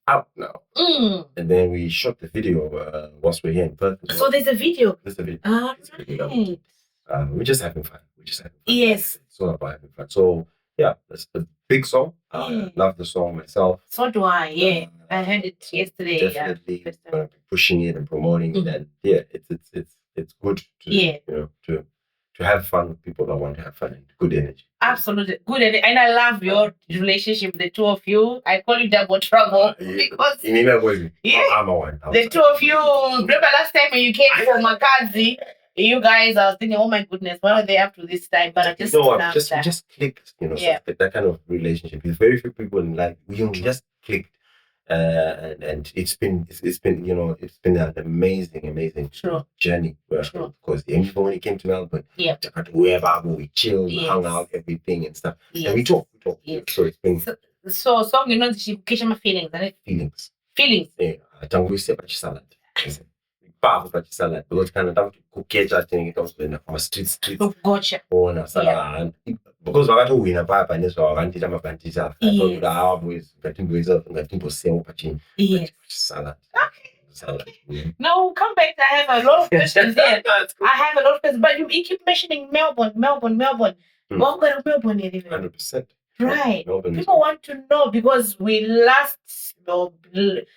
out now. And then we shot the video whilst we're here in Perth. So there's a video. There's a video. Right. We're just having fun. Yes. It's all about having fun. So yeah, that's a big song. I love the song myself. So do I. Yeah, I heard it yesterday. Definitely pushing it and promoting it, and it's good to to have fun with people that want to have fun and good energy. Absolutely. Good energy. And I love your relationship, the two of you. I call you double trouble because I'm a one. The two of you, remember last time when you came for Makazi, you guys, I was thinking, oh my goodness, what are they up to this time? But I just just clicked, that kind of relationship. With very few people in life, we just clicked. And it's been an amazing journey. Because even when it came to Melbourne, wherever we chilled, hung out, everything and stuff, and we talk. So it's been so she catch my feelings, right? Feelings. Yeah, tangu iseba chisalad. Babu pa chisalad. Because kind of time to catch that thing, it was in a street. Oh, gotcha. Because wakati wina papa neso wakantita mabantisa salad. Now we'll come back. I have a lot of questions there. I have a lot of questions, but you keep mentioning Melbourne. What kind of Melbourne is it? 100%. Right. People want to know because we last, majority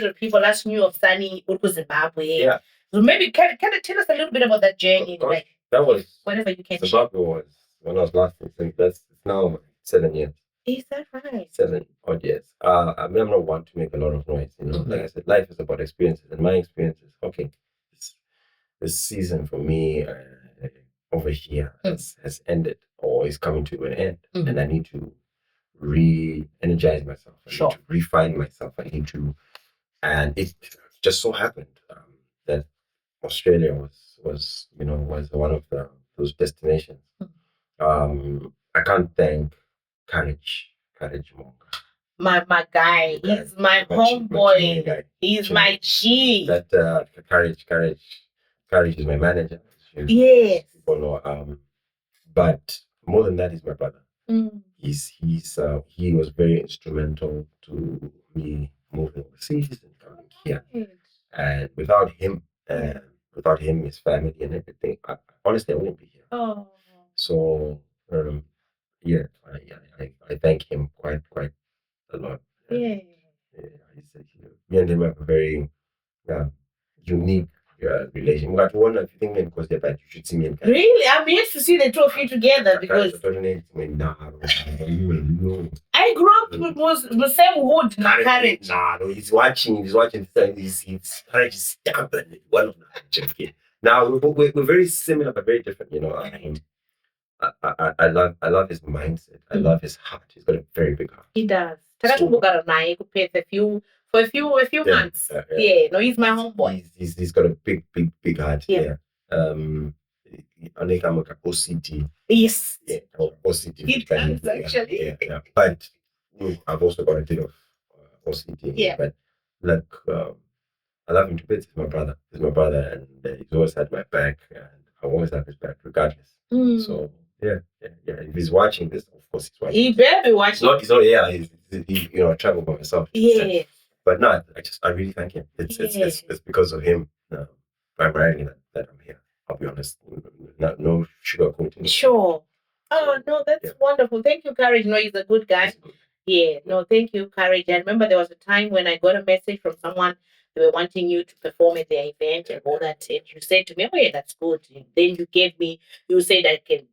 of people last knew of Sanii Zimbabwe. Yeah. So maybe can you tell us a little bit about that journey? Like that was whatever you can. Zimbabwe was when I was last. I think that's now 7 years. Is that right? 7 odd years. I'm not one to make a lot of noise. Like I said, life is about experiences, and my experiences. Okay, this season for me over here has ended or is coming to an end, and I need to re-energize myself. I need to refine myself. And it just so happened that Australia was one of those destinations. I can't thank Courage Monga. My guy, he's my homeboy. He's my G. That Courage is my manager. Yes. But more than that, he's my brother. He was very instrumental to me moving overseas and coming here. And without him, his family and everything, honestly, I wouldn't be here. Oh. So I thank him quite a lot. Yeah. Me and him have a very unique your relation. But one of you think because they're bad, you should see me in Courage. Really? I'm yet to see the two of you together because I grew up with the same hood. Courage. No, he's watching. He's Courage is stubborn. One of the now we're very similar but very different. You know, I love his mindset. I love his heart. He's got a very big heart. He does. For a few months. Yeah. No, he's my homeboy. He's got a big heart. Yeah. OCD. Yes. Yeah. OCD. He does actually. Yeah. But I've also got a bit of OCD. Yeah. But I love him to bits. He's my brother. And he's always had my back, and I always have his back, regardless. So yeah. If he's watching this, of course he's watching. He better be watching. He's not. Yeah, I travel by myself. Yeah. But no, I really thank him. It's because of him, primarily that I'm here. I'll be honest. No sugarcoating. Sure. Oh no, that's wonderful. Thank you, Courage. No, he's a good guy. Yeah. No, thank you, Courage. I remember there was a time when I got a message from someone. They were wanting you to perform at their event and all that. And you said to me, "Oh yeah, that's good." And then you said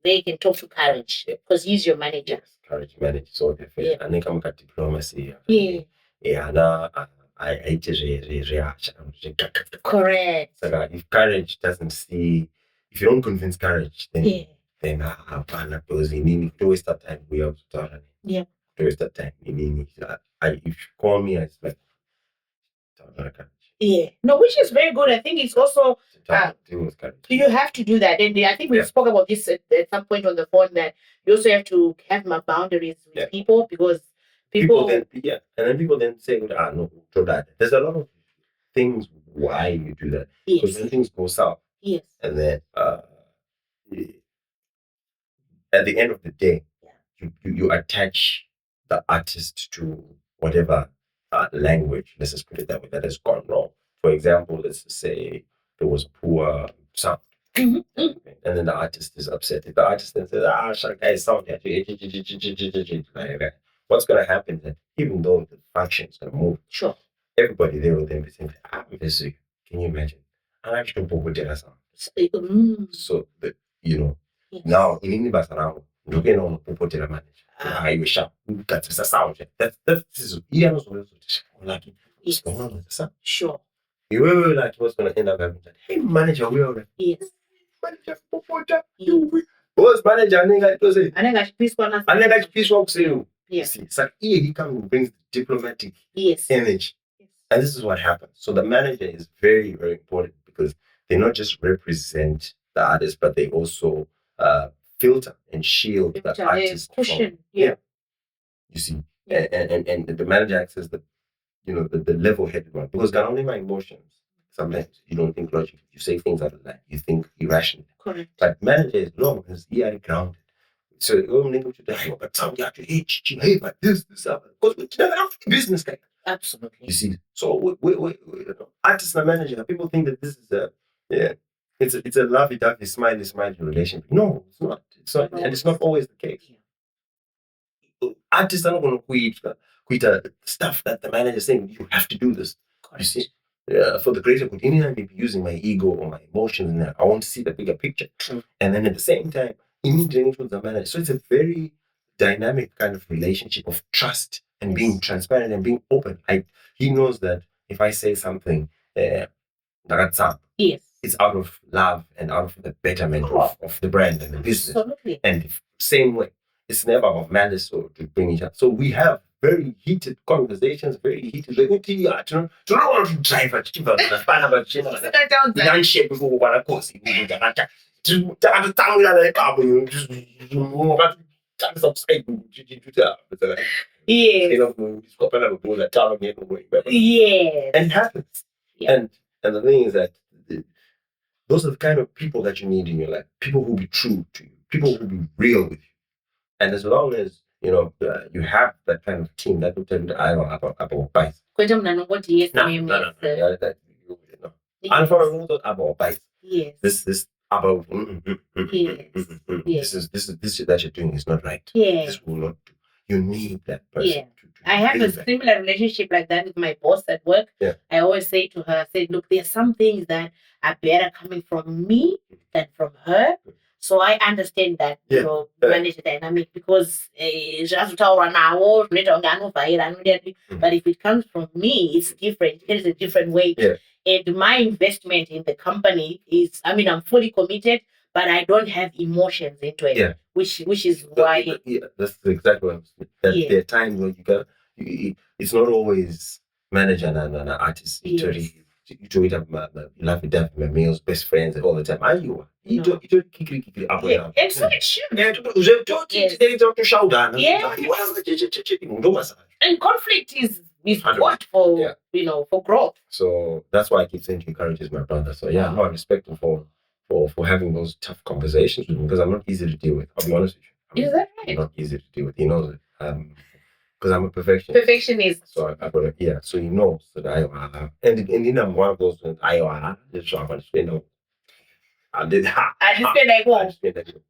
they can talk to Courage because he's your manager. Yes, Courage manages all the affairs. And then come at diplomacy. Yeah. Yeah, now I just correct. So if Courage doesn't see, if you don't convince Courage, then because you waste that time. We have to talk. Yeah. Waste that time. If you call me, it's like. Yeah. No, which is very good. I think it's also you have to do that. And I think we spoke about this at some point on the phone that you also have to have my boundaries with people because people then and then people then say, no, do that. There's a lot of things why you do that. Because when things go south. Yes. And then at the end of the day, you attach the artist to whatever language, let's just put it that way, that has gone wrong. For example, let's just say there was poor sound. And then the artist is upset. If the artist then says, Shanghai sound, what's going to happen is that even though the function is going to move, sure, everybody there will then be saying, can you imagine? I'm actually sound. So, now in English, looking on the manager. I wish I got a sound. That is like what's going on with the sound. Sure. You were like what's gonna end up happening. Hey manager, we are yes. Manager Boss manager, peace walk you. Yes. It's like he comes and brings diplomatic energy. Yes. And this is what happens. So the manager is very, very important because they not just represent the artist, but they also filter and shield the artist cushion. You see, and the manager acts as the level-headed one because only my emotions. Sometimes you don't think logically. You say things out of line. You think irrationally. Correct. But manager is no, because he are grounded. So but this because we never have business guy. Absolutely. You see, so we artist and manager. People think that this is it's a lovey-dovey, smiley relationship. No, it's not. It's not, and it's not always the case. Artists are not going to quit stuff that the manager is saying. You have to do this. You see, for the greater good. Anytime I be using my ego or my emotions, and I want to see the bigger picture. And then at the same time, immediately with the manager. So it's a very dynamic kind of relationship of trust and being transparent and being open. He knows that if I say something, it's out of love and out of the betterment of the brand and the business. Absolutely. And the same way, it's never about malice or to bring each other. So we have very heated conversations, very heated. Like, to drive and happens. And the thing is that those are the kind of people that you need in your life. People who will be true to you. People who will be real with you. And as long as you have that kind of team, that will tell you about bites. This about this that you're doing is not right. Yeah. This will not do. you need that person. Yeah. I have a similar relationship like that with my boss at work. Yeah. I always say to her, look, there's some things that are better coming from me than from her. So I understand that, manage the dynamic because but if it comes from me, it's different. It is a different way. Yeah. And my investment in the company is, I'm fully committed, but I don't have emotions into it. Yeah. Which is why. That's exactly what I'm saying. There are times where it's not always manager and artist. Yes. You do it up, you laugh it up, my meals, best friends all the time. Are you? You do kikiri up and down. And so it should. And conflict is good for for growth. So that's why I keep saying he encourages my brother. So yeah, no, I respect him for having those tough conversations with me because I'm not easy to deal with. I'll be honest with you. Is that right? I'm not easy to deal with. He knows it. Because I'm a perfectionist. So I got it. So he knows that and I'm one of those that I just so I understand. I did like what? And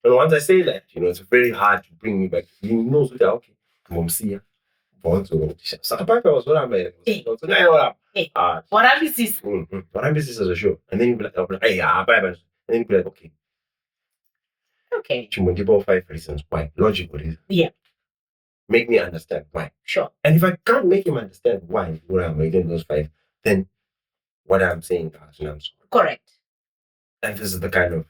once I say that, it's very hard to bring me back. He knows that okay, I'm see. What I'm this? What I'm this as a show. And then you'll be like, hey, and then you'll be like, okay. Okay. 5 reasons why. Logical reasons. Yeah. Make me understand why. Sure. And if I can't make him understand why I'm making those 5, then what I'm saying is correct. And this is the kind of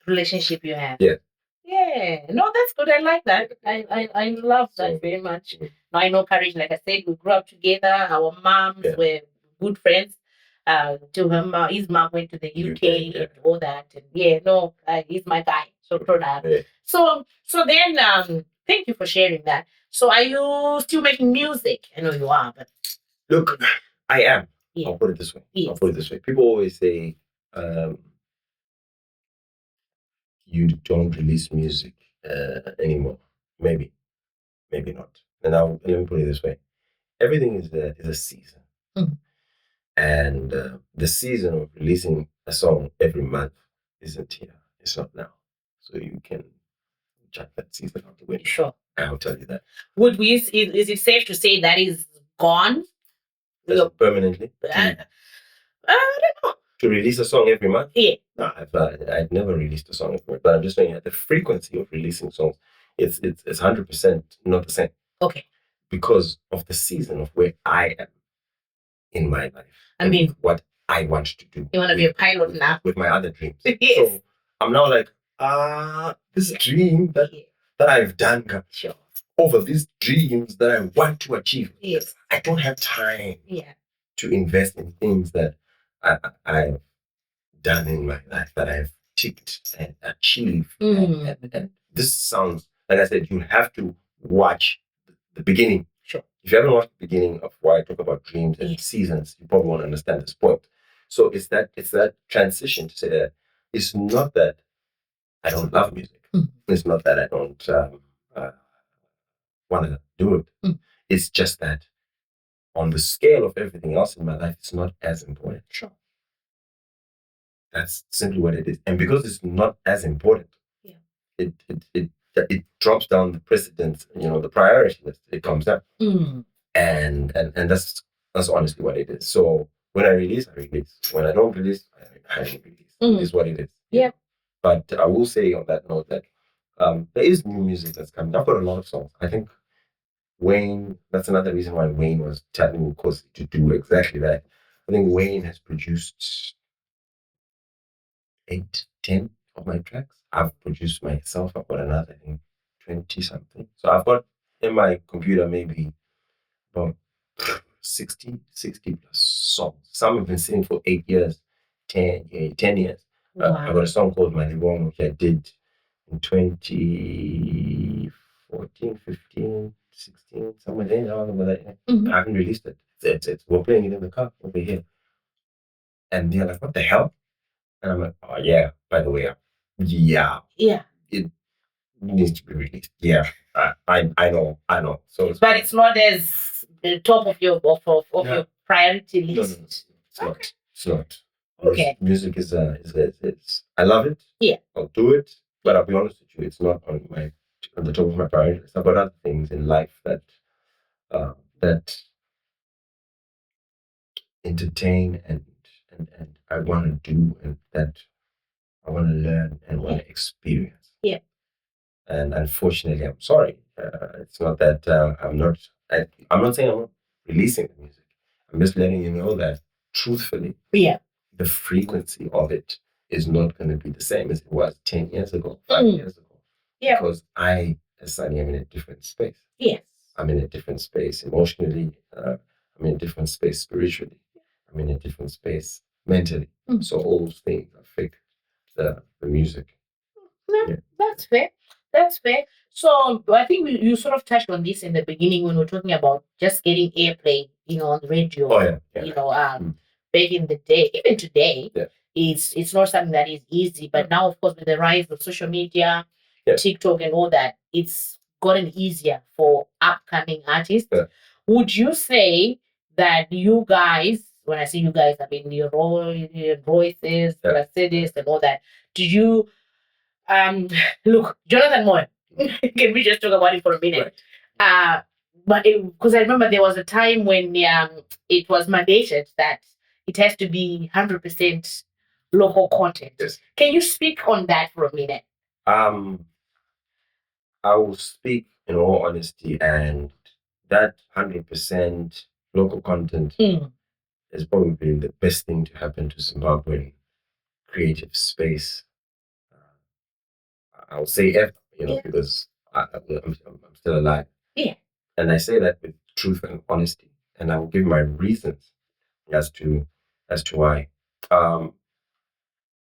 relationship you have. Yeah. Yeah. No, that's good. I like that. I love that very much. I know Courage, like I said, we grew up together. Our moms were good friends. His mom went to the UK and all that. And he's my guy. So proud of him. So then thank you for sharing that. So are you still making music? I know you are, but look, I am. Yeah. I'll put it this way. Yes. People always say you don't release music anymore. Maybe not. And let me put it this way. Everything is a season. Mm-hmm. And the season of releasing a song every month isn't here. It's not now. So you can check that season out the window. Sure. I'll tell you that. Is it safe to say that is gone? Permanently? I don't know. To release a song every month? Yeah. No, I've never released a song every month. But I'm just saying the frequency of releasing songs, it's 100% not the same. Okay. Because of the season of where I am in my life. I mean, what I want to do. You want to be a pilot now? With my other dreams. Yes. So I'm now like, this dream that I've done. Sure. Over these dreams that I want to achieve. Yes. I don't have time to invest in things that I've done in my life, that I've ticked and achieved. And this sounds, like I said, you have to watch the beginning. Sure. If you haven't watched the beginning of why I talk about dreams and seasons, you probably won't understand this point. So it's that transition to say that it's not that I don't love music. It's not that I don't want to do it. It's just that on the scale of everything else in my life, it's not as important. Sure. That's simply what it is. And because it's not as important, it drops down the precedence, the priority that it comes down. And that's honestly what it is. So when I release, I release. When I don't release, I don't release. It is what it is. Yeah. But I will say on that note that there is new music that's coming. I've got a lot of songs. I think Wayne, that's another reason why Wayne was telling me, of course, to do exactly that. I think Wayne has produced 8, 10 of my tracks. I've produced myself. I've got another, I think, 20 something. So I've got in my computer maybe about 60 plus songs. Some have been sitting for 8 years, 10 years. Wow. I got a song called My Libong, which I did in 2014, 15, 16, somewhere there. I don't remember that. I haven't released it. We're playing it in the car over here. And they're like, what the hell? And I'm like, oh, yeah, by the way, yeah. It needs to be released. Yeah, I know. So, but it's not as the top of your your priority list. No, it's not. Okay. Music is I love it. Yeah. I'll do it, but I'll be honest with you, it's not on my on the top of my priority list. I've got other things in life that entertain and I want to do, and that I want to learn and want to experience. Yeah. And unfortunately, I'm sorry. It's not that I'm not saying I'm not releasing the music. I'm just letting you know that truthfully, the frequency of it is not going to be the same as it was 10 years ago, 5 years ago. Yeah. Because I, as Sanii, am in a different space. Yes. I'm in a different space emotionally. I'm in a different space spiritually. I'm in a different space mentally. So all those things affect the music. No, yeah. That's fair. That's fair. So I think you sort of touched on this in the beginning when we were talking about just getting airplay, on the radio. Oh yeah. Back in the day, even today, it's not something that is easy. But now, of course, with the rise of social media, TikTok, and all that, it's gotten easier for upcoming artists. Yeah. Would you say that you guys, when I say you guys, I mean your voices, Mercedes, and all that, do you look, Jonathan Moore, can we just talk about it for a minute? Right. But because I remember there was a time when it was mandated that it has to be 100% local content. Yes. Can you speak on that for a minute? I will speak in all honesty, and that 100% local content is probably the best thing to happen to Zimbabwean creative space. I'll say ever, because I'm still alive. Yeah. And I say that with truth and honesty. And I will give my reasons as to why.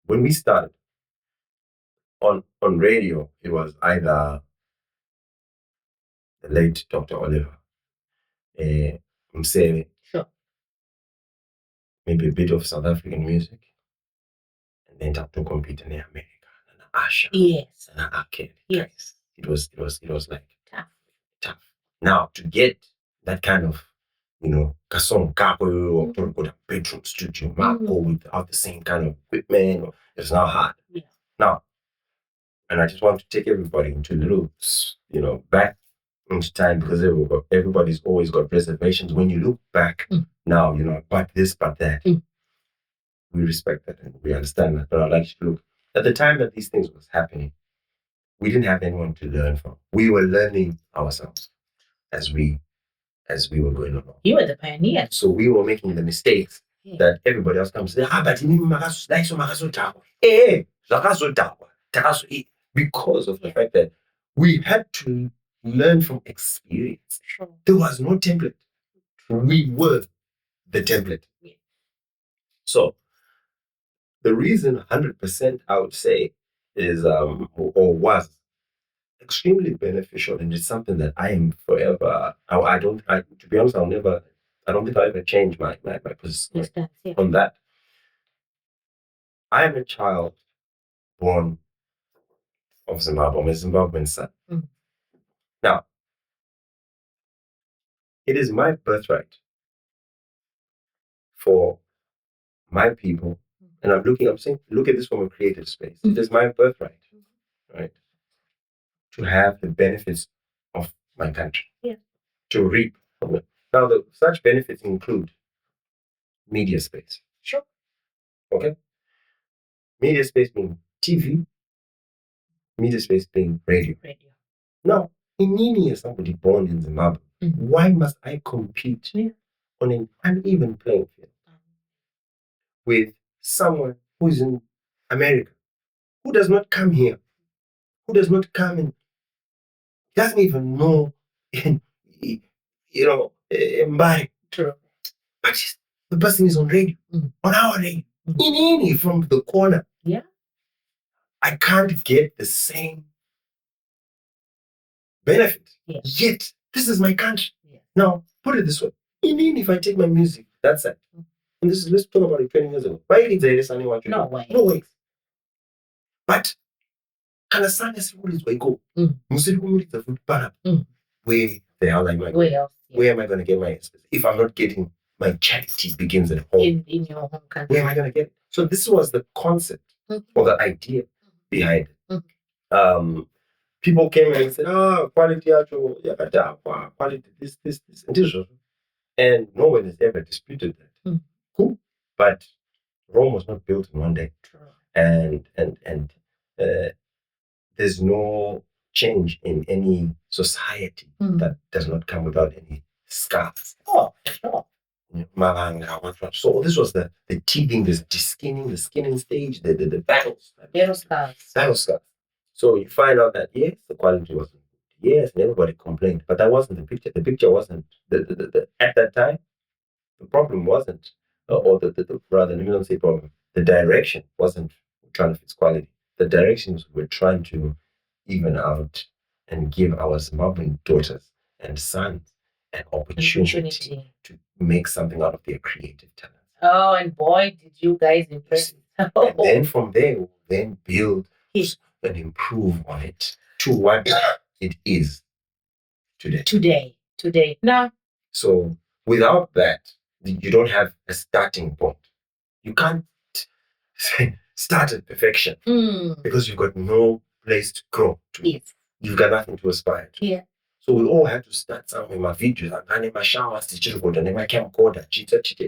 When we started on radio, it was either the late Dr. Oliver, Msele, sure, maybe a bit of South African music, and then to compete in America, and Asha, yes, and Arcade. Yes. It was like tough. Now to get that kind of, kasong kapo or to go to bedroom studio, Marco without the same kind of equipment, it's not hard. Yeah. Now, and I just want to take everybody into a little, back into time, because everybody's always got reservations. When you look back now, but this, but that, we respect that and we understand that. But I'd like you to look at the time that these things was happening. We didn't have anyone to learn from. We were learning ourselves as we were going along. You were the pioneer. So we were making the mistakes that everybody else comes to say, because of the fact that we had to learn from experience. Sure. There was no template. We were the template. Yeah. So the reason 100% I would say is or was extremely beneficial, and it's something that I am forever. To be honest, I don't think I'll ever change my position on that. I am a child born of Zimbabwe. I'm a Zimbabwean son. Now, it is my birthright for my people, and I'm saying, look at this from a creative space. It is my birthright, right, to have the benefits of my country, to reap from it. Now, such benefits include media space. Sure. Okay? Media space being TV, media space being radio. Now, Inini is somebody born in Zimbabwe. Why must I compete on an uneven playing field with someone who's in America, who does not come here, who does not come and doesn't even know, Mbari. True. But the person is on radio, on our radio, Inini from the corner. Yeah. I can't get the same benefit. Yeah. Yet, this is my country. Yeah. Now, put it this way. Even if I take my music, that's it. And let's talk about it 20 years ago. Why did they listen to No way. No way. But, can a son always go? Where the hell am I going? Where am I going to get my expenses? If I'm not getting my charity begins at home. In your home country. Where am I going to get it? So this was the concept or the idea behind it. people came and said, quality actual, quality this, and this. And no one has ever disputed that. Cool. But Rome was not built in one day. And there's no change in any society that does not come without any scars. Oh, sure. So this was the teething, the skinning stage, the battles. Battle scars. So you find out that yes, the quality wasn't good. Yes, and everybody complained. But that wasn't the picture. The picture wasn't at that time, the problem wasn't, rather, let me not say problem, the direction wasn't trying to fix quality. The directions were trying to even out and give our Zimbabwean daughters and sons an opportunity to make something out of their creative talent. Oh, and boy, did you guys impress. And then from there, we'll then build and improve on it to what it is today. Now, so without that, you don't have a starting point. You can't start at perfection because you've got no place to grow to. Yes. You've got nothing to aspire to. Yeah. So we all have to start somewhere. My videos, my showers, my camcorder,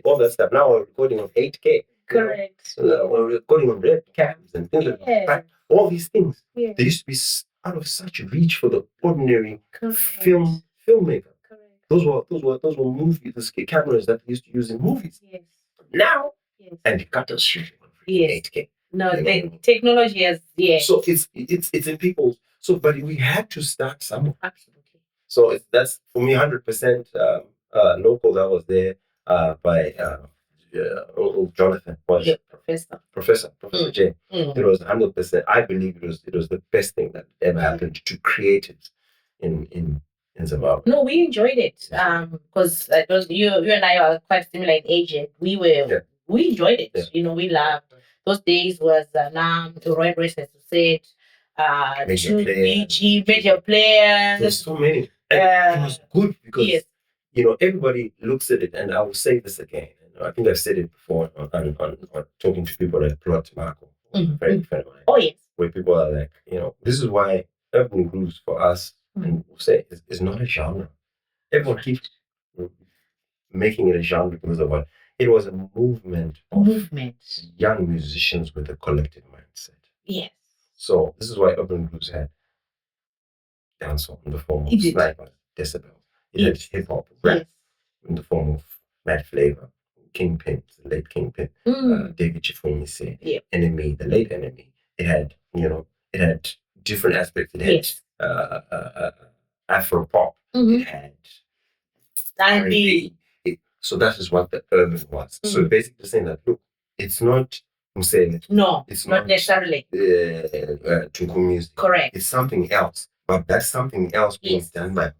all that stuff. Now we're recording on 8K. Correct. We're recording on red cams and things like that. But all these things, they used to be out of such reach for the ordinary filmmaker. Those were movies, the cameras that they used to use in movies. Yes. Now, and the cutters shooting on 8K. No, the technology has, So it's in people's. So, but we had to start somewhere. Absolutely. So that's for me 100% local. That was there by Jonathan was Professor J. It was 100%. I believe it was the best thing that ever happened to create it in Zimbabwe. No, we enjoyed it because you and I are quite similar in age. We enjoyed it. Yeah. We loved those days. Was Roy Brace, as you said, major players. There's so many. And it was good because everybody looks at it, and I will say this again. I think I've said it before on talking to people like Plot Marco, very friend of mine. Oh yes, where people are like, this is why urban grooves for us, and we'll say is not a genre. Everyone keeps making it a genre because of what it was a movement of young musicians with a collective mindset. Yes. So this is why urban grooves had dancehall in the form of snipers, decibel. It had hip hop, rap in the form of Mad Flavor, Kingpin, the late Kingpin, David Chifonise, Enemy, the late Enemy. It had, it had different aspects. It had Afro pop. It had R&B. So that is what the urban was. So basically saying that, look, it's not Musele. No, it's not necessarily Tunku music. Correct. It's something else. But that's something else being done by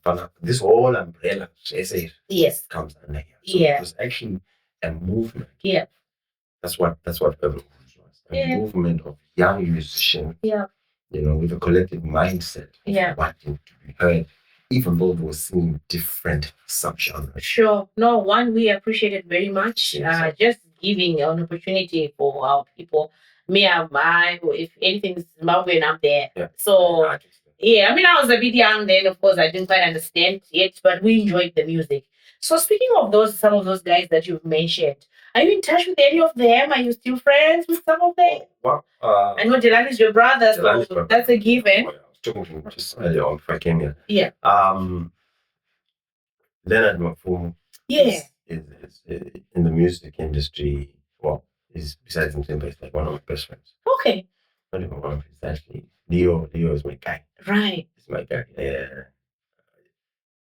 this whole umbrella comes under here. So it was actually a movement. Yeah. That's what urban was. A movement of young musicians. Yeah. With a collective mindset of wanting to be heard, even though they were singing different subgenres. Sure. No, one we appreciate it very much. Yes. Just giving an opportunity for our people. Me, if anything is Zimbabwean, I'm there. Yeah. So, I was a bit young then, of course, I didn't quite understand yet, but we enjoyed the music. So speaking of some of those guys that you've mentioned, are you in touch with any of them? Are you still friends with some of them? Well, I know Jelani is your brother, so that's a given. I was talking to him just earlier on before I came here. Yeah. Leonard Mafumu is in the music industry. Well, he's besides him, he's like one of my best friends. Okay. Not even one of his, actually. Leo is my guy. Right. He's my guy. Yeah.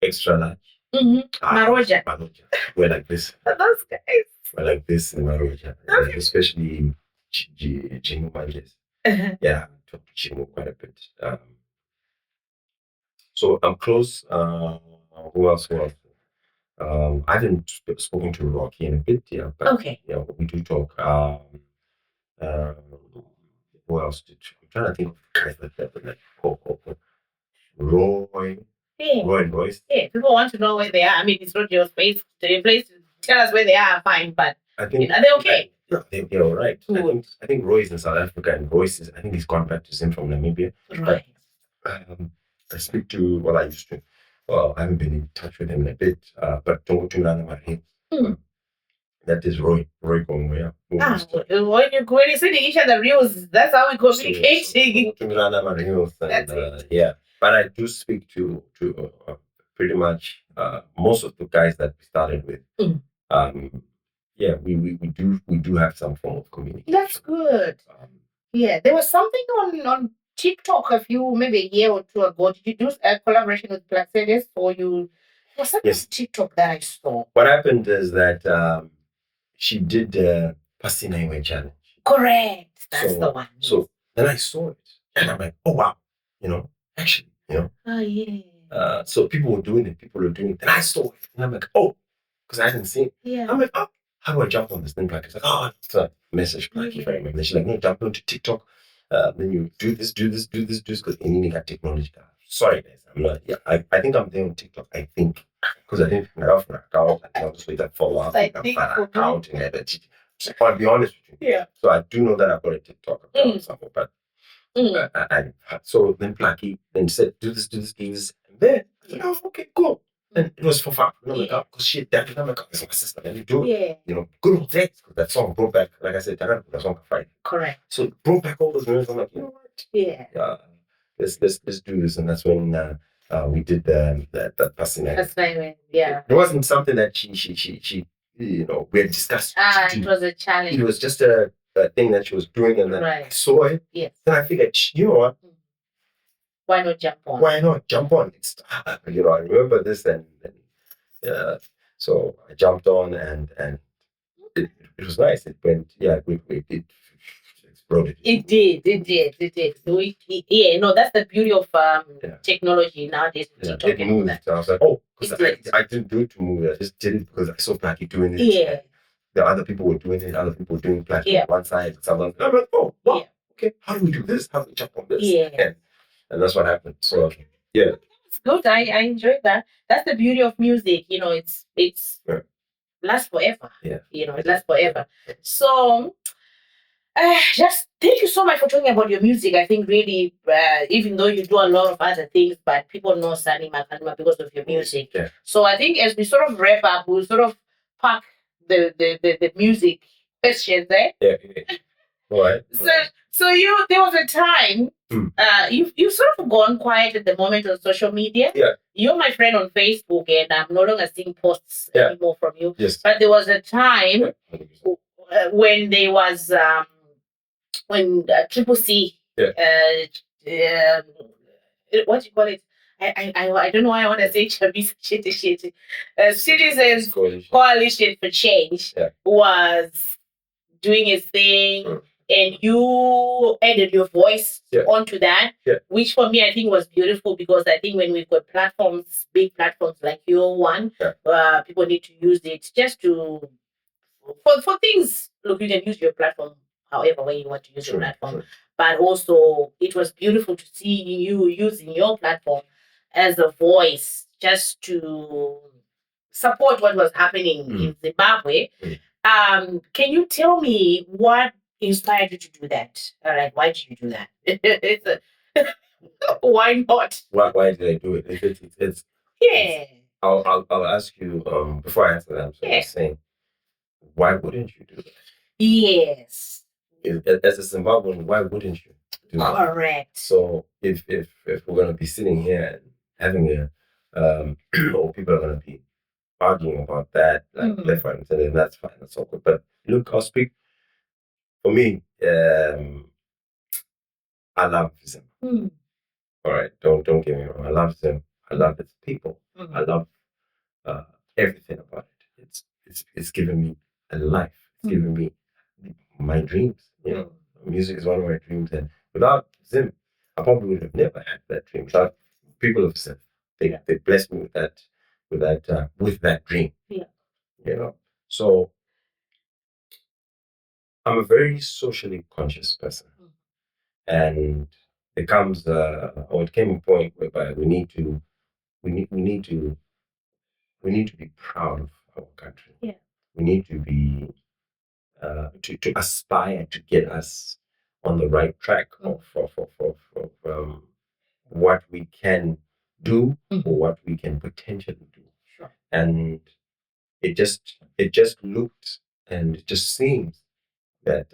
Extra large. Maroja. We're like this. Those guys. We're like this in Maroja. Okay. Especially Jimu Manjes. Yeah, I talk to Jimu quite a bit. So I'm close. Who else? I haven't spoken to Rocky in a bit, but we do talk. Who else I'm trying to think of guys like that, but like Roy. Yeah. Roy and Royce. Yeah, people want to know where they are. I mean, it's not your place to tell us where they are, fine, but I think are they okay? They're all right. I think Roy is in South Africa and Royce I think he's gone back to Zim from Namibia. Right. But, I speak to, well, I used to, well, I haven't been in touch with him in a bit, but Tongotunana Mahi. That is Roy Conway. When you're sending each other reels, that's how we communicating. Yeah, but I do speak to pretty much most of the guys that we started with. Yeah, we do have some form of communication. That's good. Yeah, there was something on TikTok maybe a year or two ago. Did you do a collaboration with Black Series, or you? There was something on TikTok that I saw. What happened is that she did the Pasinaiwe challenge. Correct. That's the one. So then I saw it and I'm like, oh wow, actually, Oh yeah. So people were doing it, and I saw it, and I'm like, oh, because I hadn't seen it. Yeah. I'm like, oh, how do I jump on this thing? Like, it's like, oh, it's a message, like, if I remember. She's like, no, jump onto TikTok. Then you do this, because you need that technology. Sorry, guys, I'm not. Yeah, I think I'm there on TikTok. I think because I didn't have an account. I'll just wait that follow up. I think an account and everything. So I'll be honest with you. Yeah. So I do know that I've got a TikTok account somewhere, but so then Blackie then said, do this, and then I was like, oh, okay, cool. And it was for fun. I'm like, oh, because she definitely, I'm like, oh, it's my sister, let me do it. Yeah. Good old days, because that song brought back, like I said, I gotta put that song on Friday. Correct. So it brought back all those memories. I'm like, you know what? Yeah. Let's do this. And that's when we did that Fascinating. Yeah. It wasn't something that she we had discussed. It was a challenge. It was just a thing that she was doing, and then I saw it. Yes. Then I figured, you know what? Why not jump on? It's I remember this, and so I jumped on, and it was nice. It went, it exploded. It did. So that's the beauty of technology nowadays. It moved. I was like, oh, because I didn't do it to move. I just did it because I saw Blackie doing it. Yeah. The other people were doing it. Other people were doing Blackie on one side. Someone, I'm like, oh, wow. Yeah. Okay, how do we do this? How do we jump on this? Yeah. And that's what happened. So, yeah. It's good. I enjoyed that. That's the beauty of music. It's lasts forever. Yeah. It lasts forever. So, just thank you so much for talking about your music. I think really, even though you do a lot of other things, but people know Sanii Makhalima because of your music. Yeah. So I think as we sort of wrap up, we'll sort of pack the music questions there. Yeah. All right. So there was a time you've sort of gone quiet at the moment on social media. Yeah. You're my friend on Facebook, and I'm no longer seeing posts anymore from you. Yes. But there was a time when there was when Triple C. What do you call it? I don't know why I want to say shit. Citizens Coalition for Change was doing its thing, and you added your voice onto that, which for me I think was beautiful, because I think when we've got platforms, big platforms like your one, people need to use it just to for things. Look, you can use your platform however way you want to use your platform, but also it was beautiful to see you using your platform as a voice just to support what was happening in Zimbabwe. Can you tell me what inspired you to do that? All right, why did you do that? Why not? Why did I do it? I'll ask you before I answer that. I'm just saying, why wouldn't you do that? Yes. As a Zimbabwean, why wouldn't you do that? Correct. So if we're gonna be sitting here and having or people are gonna be arguing about that, like left, right, and center, that's fine, that's all good. But look, I'll speak for me. I love Zim. All right, don't get me wrong. I love Zim. I love its people. I love everything about it. It's given me a life. It's given me my dreams. Music is one of my dreams, and without Zim, I probably would have never had that dream. Without people of Zim, they blessed me with that dream. Yeah. So I'm a very socially conscious person, and it comes it came a point whereby we need to be proud of our country. Yeah. We need to be to aspire to get us on the right track of what we can do or what we can potentially do. Sure. And it just looked and it just seems that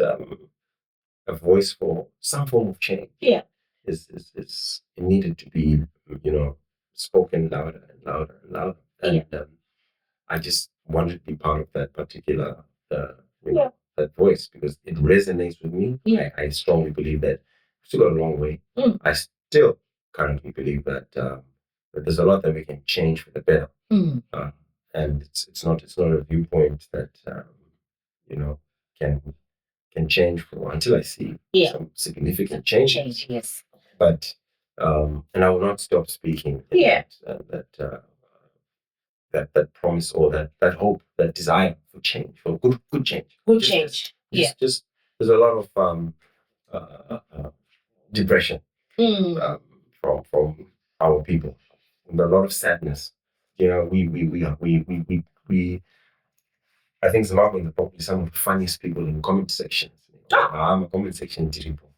a voice for some form of change is it needed to be, spoken louder and louder and louder. And I just wanted to be part of that particular that voice because it resonates with me. I strongly believe that we've still got a long way. I still currently believe that that there's a lot that we can change for the better. And it's not a viewpoint that can change for until I see some significant changes. Yes. But and I will not stop speaking. That promise or that hope, that desire for change, for good change. Good change. Just there's a lot of depression from our people, and a lot of sadness. We I think Zimbabweans are probably some of the funniest people in comment sections. I'm a comment section people,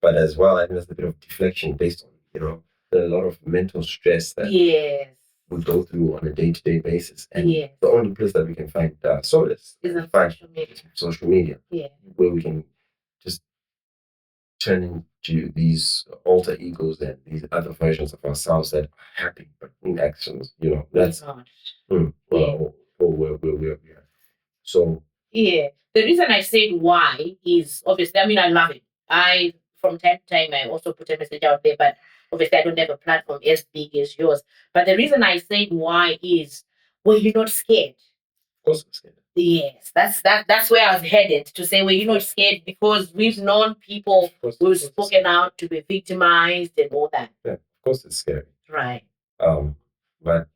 but as well, I think there's a bit of deflection based on a lot of mental stress that we go through on a day-to-day basis, and the only place that we can find solace is on social media, where we can just turn into these alter egos and these other versions of ourselves that are happy, but in actions, that's where we are. So the reason I said why is obviously, I mean, I love it. I from time to time I also put a message out there, but obviously I don't have a platform as big as yours. But the reason I said why is, well, you're not scared. Of course I'm scared. Yes, that's where I was headed, to say, well, you're not scared because we've known people who've spoken out to be victimized and all that. Yeah, of course it's scary. Right. But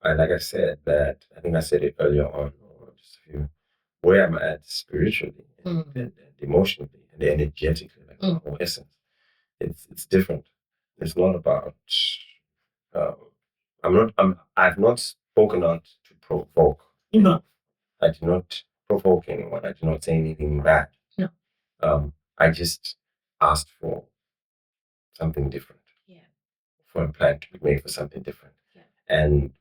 like I said, that I think I said it earlier on, or just a few, where I'm at spiritually and emotionally and energetically, like my whole essence, it's different. It's not about. I've not spoken out to provoke. No. I do not provoke anyone. I do not say anything bad. No. I just asked for something different. For a plan to be made for something different. And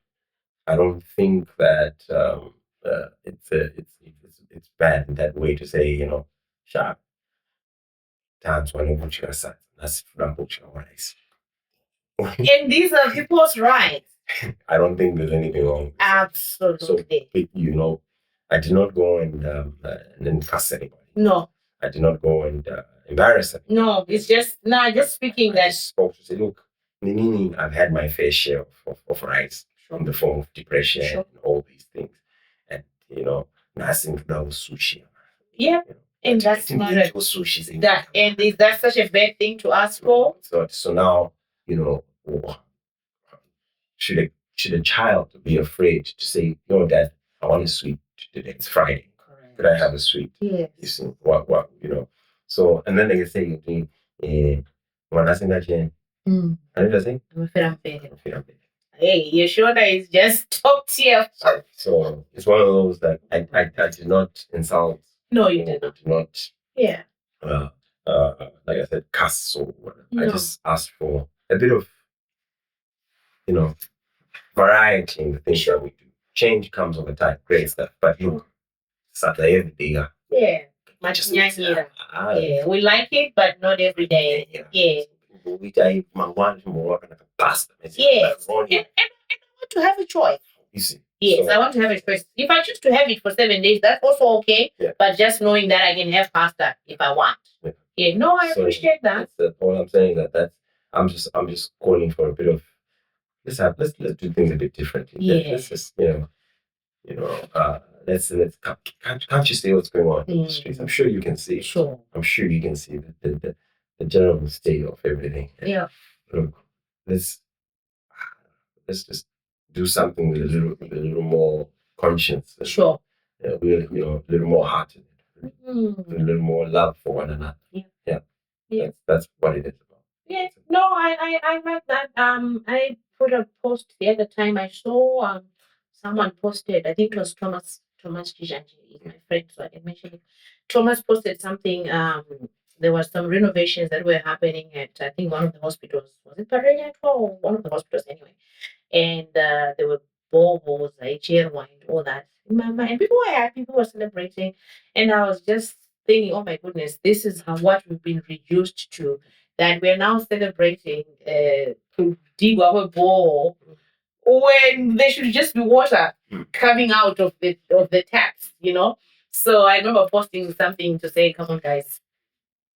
I don't think that it's bad in that way to say, sharp times when that's and these are people's rights. I don't think there's anything wrong with Absolutely. So, I did not go and cuss anybody. No. I did not go and embarrass anybody. No, it's just just speaking that. I spoke to say, look, I've had my fair share of rights in the form of depression and all these things. And, nothing that was sushi. Yeah. And that's not and is that such a bad thing to ask for? So now, should a child be afraid to say, Dad, I want a sweet today. It's Friday. Correct. Could I have a sweet? Yes. You see, what, So, and then they can say, when I say that, I need to say, hey, your shoulder is just top tier. So it's one of those that I did not insult. No, you did not. Did not. Yeah. Like I said, cuss or whatever. No. I just asked for a bit of, variety in the things that we do. Change comes over time, great stuff. But look, Saturday every day. Yeah. Yeah, we like it, but not every day. Yeah. Yes. And I want to have a choice. You see? Yes, so, I want to have a choice. If I choose to have it for 7 days, that's also okay. Yeah. But just knowing that I can have pasta if I want. Yeah. No, I appreciate that. That's all I'm saying. That's I'm just calling for a bit of let's do things a bit differently. Yeah. Let's just can't you see what's going on in the streets? I'm sure you can see. Sure. I'm sure you can see the general state of everything. Yeah. Look, let's just do something with a little more conscience. Sure. A little more heart in it. A little more love for one another. Yeah. That's what it is about. Yeah. No, I like that. I put a post the other time. I saw someone posted. I think it was Thomas Kijanji, my friend, so I can mention it. Thomas posted something there were some renovations that were happening at, I think, one of the hospitals. Was it Pareto or one of the hospitals anyway? And there were baubles, like Cherwa and all that in my mind. People were happy, people were celebrating. And I was just thinking, oh my goodness, this is what we've been reduced to. That we're now celebrating to dig our bore when there should just be water coming out of the taps, you know. So I remember posting something to say, come on guys,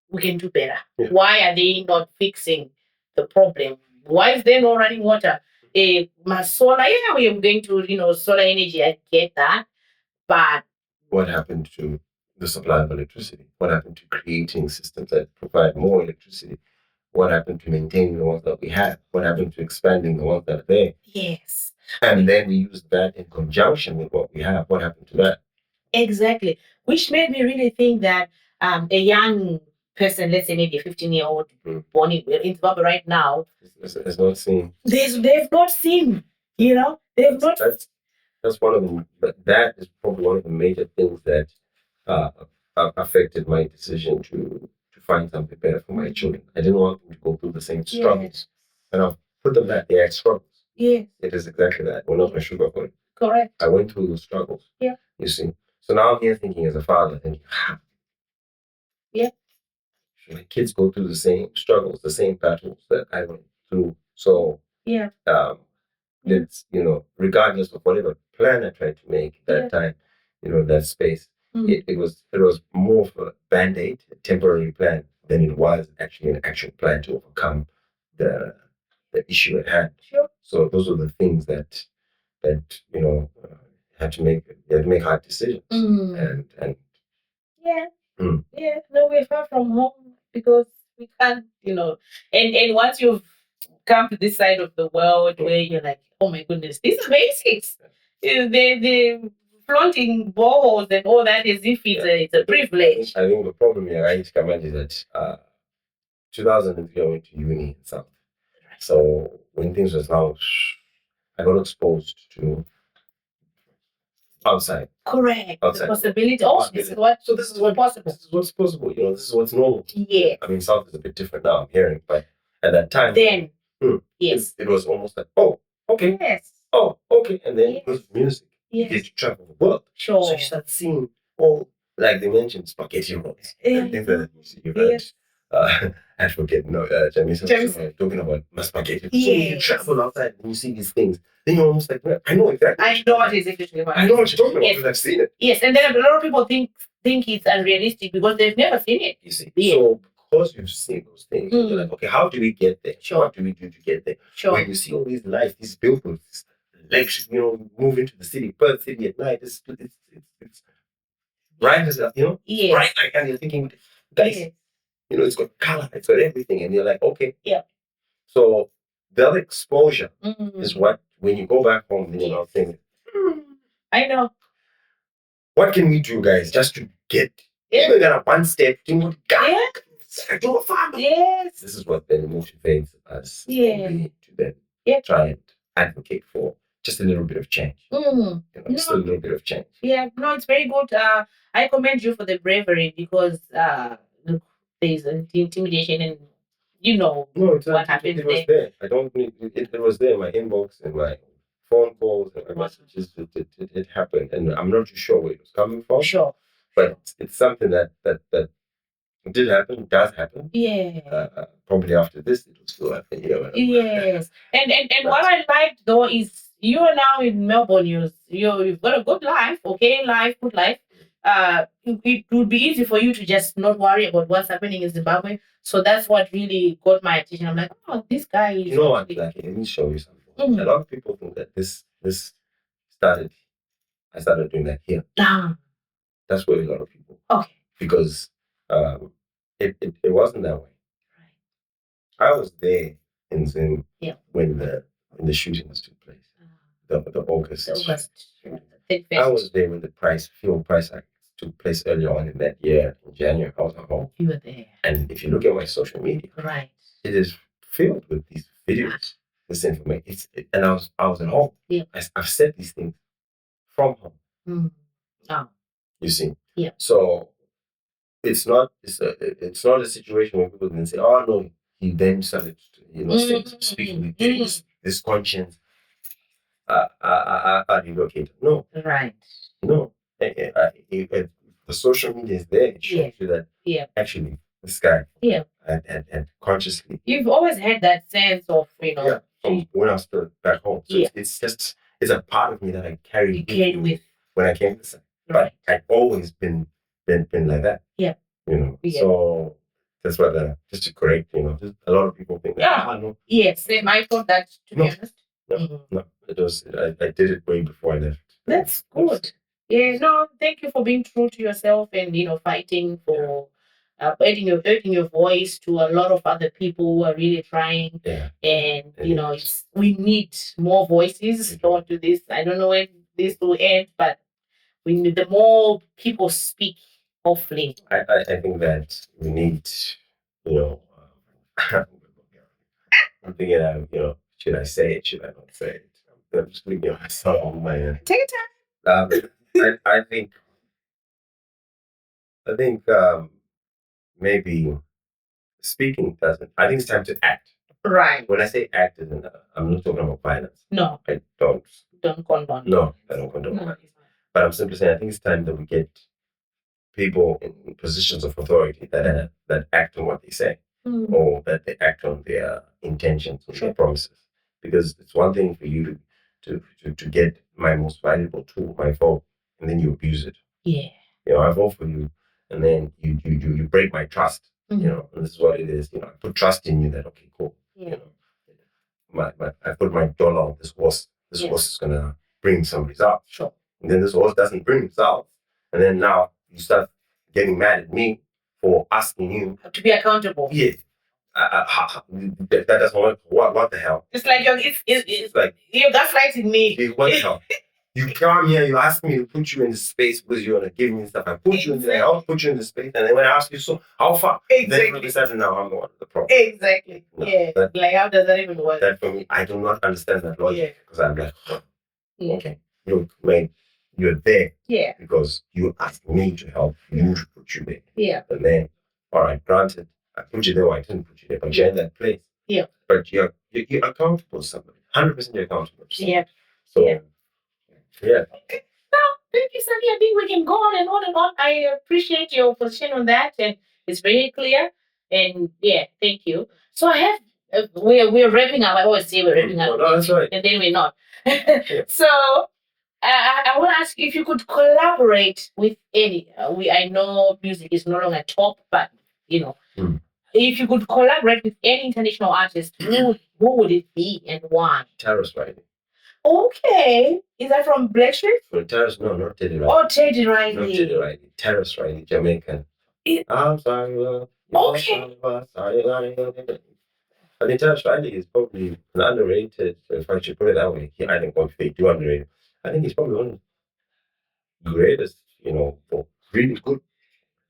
we can do better. Yeah. Why are they not fixing the problem? Why is there no running water? My solar, yeah, we are going to, solar energy. I get that. But what happened to the supply of electricity? What happened to creating systems that provide more electricity? What happened to maintaining the ones that we have? What happened to expanding the ones that are there? Yes. And then we use that in conjunction with what we have. What happened to that? Exactly. Which made me really think that a young person, let's say maybe a 15-year-old born in Zimbabwe right now, has not seen. They've not seen, they've not. That's one of them. That is probably one of the major things that affected my decision to find something better for my children. I didn't want them to go through the same struggles. And I've put them that they had struggles. Yes. It is exactly that. We're not going to sugarcoat. Correct. I went through those struggles. Yeah. You see. So now I'm here thinking as a father, thinking, yeah, should my kids go through the same struggles, the same battles that I went through? So yeah. It's, regardless of whatever plan I tried to make at that time, that space, it was more of a band-aid, a temporary plan, than it was actually an actual plan to overcome the issue at hand. Sure. So those are the things that had to make hard decisions. And yeah. Yeah, no, we're far from home because we can't, and once you've come to this side of the world where you're like, oh my goodness, these are basics. The flaunting balls and all that as if it's a privilege. I think the problem here, I need to comment, is that 2003 I went to uni in South. So when things was now, I got exposed to outside. Correct. Outside. The possibility. Oh, this is what. So this is what possible. This is what's possible. This is what's normal. Yeah. I mean, South is a bit different now. I'm hearing, but at that time, then, yes, it was almost like, oh, okay, yes, oh, okay, and then it was music. Yes. You get to travel the world. Sure. So you start seeing all, like they mentioned, spaghetti rolls. And things that you've heard. I forget. No, James talking about spaghetti. Yes. So when you travel outside and you see these things, then you're almost like, well, I know exactly. I know what exactly. I know what you're talking about because I've seen it. Yes, and then a lot of people think it's unrealistic because they've never seen it. You see, so because you've seen those things, you're like, okay, how do we get there? Sure. What do we do to get there? Sure. When you see all these lights, these billboards, move into the city, Perth City at night, it's bright as yes. bright light, and you're thinking, guys. Yes. It's got color, it's got everything, and you're like, okay. Yeah. So that exposure is what, when you go back home, then you're not thinking, I know. What can we do, guys, just to get even that one step to to a farmer? Yes. This is what then motivates us to then try and advocate for just a little bit of change. Just a little bit of change. Yeah, no, it's very good. I commend you for the bravery because there's intimidation and what happened it was there. I don't need it was there in my inbox and my phone calls and my messages. It happened, and I'm not too sure where it was coming from. Sure, but it's something that did happen, does happen. Yeah. Probably after this, it will still happen. Yes, and what I liked though is you are now in Melbourne. You've got a good life, good life. It would be easy for you to just not worry about what's happening in Zimbabwe. So that's what really got my attention. I'm like, oh, this guy is. You know what? Let me show you something. A lot of people think that this started. I started doing that here. That's where a lot of people. Okay. Because it wasn't that way. Right. I was there in Zim when the shootings took place. The August. I was there when the fuel price act took place earlier on in that year, in January. I was at home. You were there. And if you look at my social media, right, it is filled with these videos, this information. And I was at home. Yeah. I've said these things from home. Oh. You see? Yeah. So it's not a situation where people can say, oh no, he then started, speaking with this conscience, relocated. No. Right. No. The social media is there. It shows you that actually this guy and consciously. You've always had that sense of, from when I was still back home. So it's a part of me that I carry with when I came to this. But I've always been like that. Yeah. So that's what just to correct, just a lot of people think no. Yes, I thought that, to be honest. No, it was I did it way before I left. That's good. Yeah, no, thank you for being true to yourself and fighting for adding your voice to a lot of other people who are really trying. Yeah. And we need more voices onto this. I don't know when this will end, but we need the more people speak. Hopefully, I think that we need, I'm thinking, should I say it? Should I not say it? I'm just thinking myself on my end. Take your time. I think maybe speaking doesn't. I think it's time to act. Right. When I say act, I'm not talking about violence. No. I don't. Don't condone. No, I don't condone violence. But I'm simply saying I think it's time that we get people in positions of authority that act on what they say, or that they act on their intentions and their promises. Because it's one thing for you to get my most valuable tool, my phone, and then you abuse it. Yeah. I vote for you, and then you break my trust. And this is what it is. I put trust in you that okay, cool. Yeah. I put my dollar on this horse. This horse is gonna bring some results. Sure. And then this horse doesn't bring results, and then now you start getting mad at me for asking you to be accountable. Yeah. That doesn't work. What the hell? It's like it's like you're gaslighting me. What the hell? You come here, you ask me to put you in the space because you want to give me stuff. I put you in there, I'll put you in the space, and then when I ask you, so how far? Exactly. Then you decide now I'm the one with the problem. Exactly. No, yeah. Like how does that even work? That for me, I do not understand that logic because I'm like, okay, you're there. Yeah. Because you asked me to help you to put you there. Yeah. And then, all right, granted, I put you there or I didn't put you there, but you're in that place. Yeah. But you're accountable to somebody. 100% you're accountable to somebody. Yeah. So, yeah. Okay. No, thank you, Sanii. I think we can go on and on and on. I appreciate your position on that, and it's very clear. And thank you. So I have, we're wrapping up. I always say we're wrapping up. No, that's right. And then we're not. So I want to ask you if you could collaborate with any. I know music is no longer top, but if you could collaborate with any international artist, who would it be and why? Terrace Riley. Okay. Is that from Blackstreet? Terrace, no, not Teddy Riley. Oh, Teddy Riley. Not Teddy Riley. Terrace Riley, Jamaican. I'm sorry. Okay. I think Terrace Riley is probably an underrated, if I should put it that way. I think they do underrated. I think he's probably one of the greatest, really good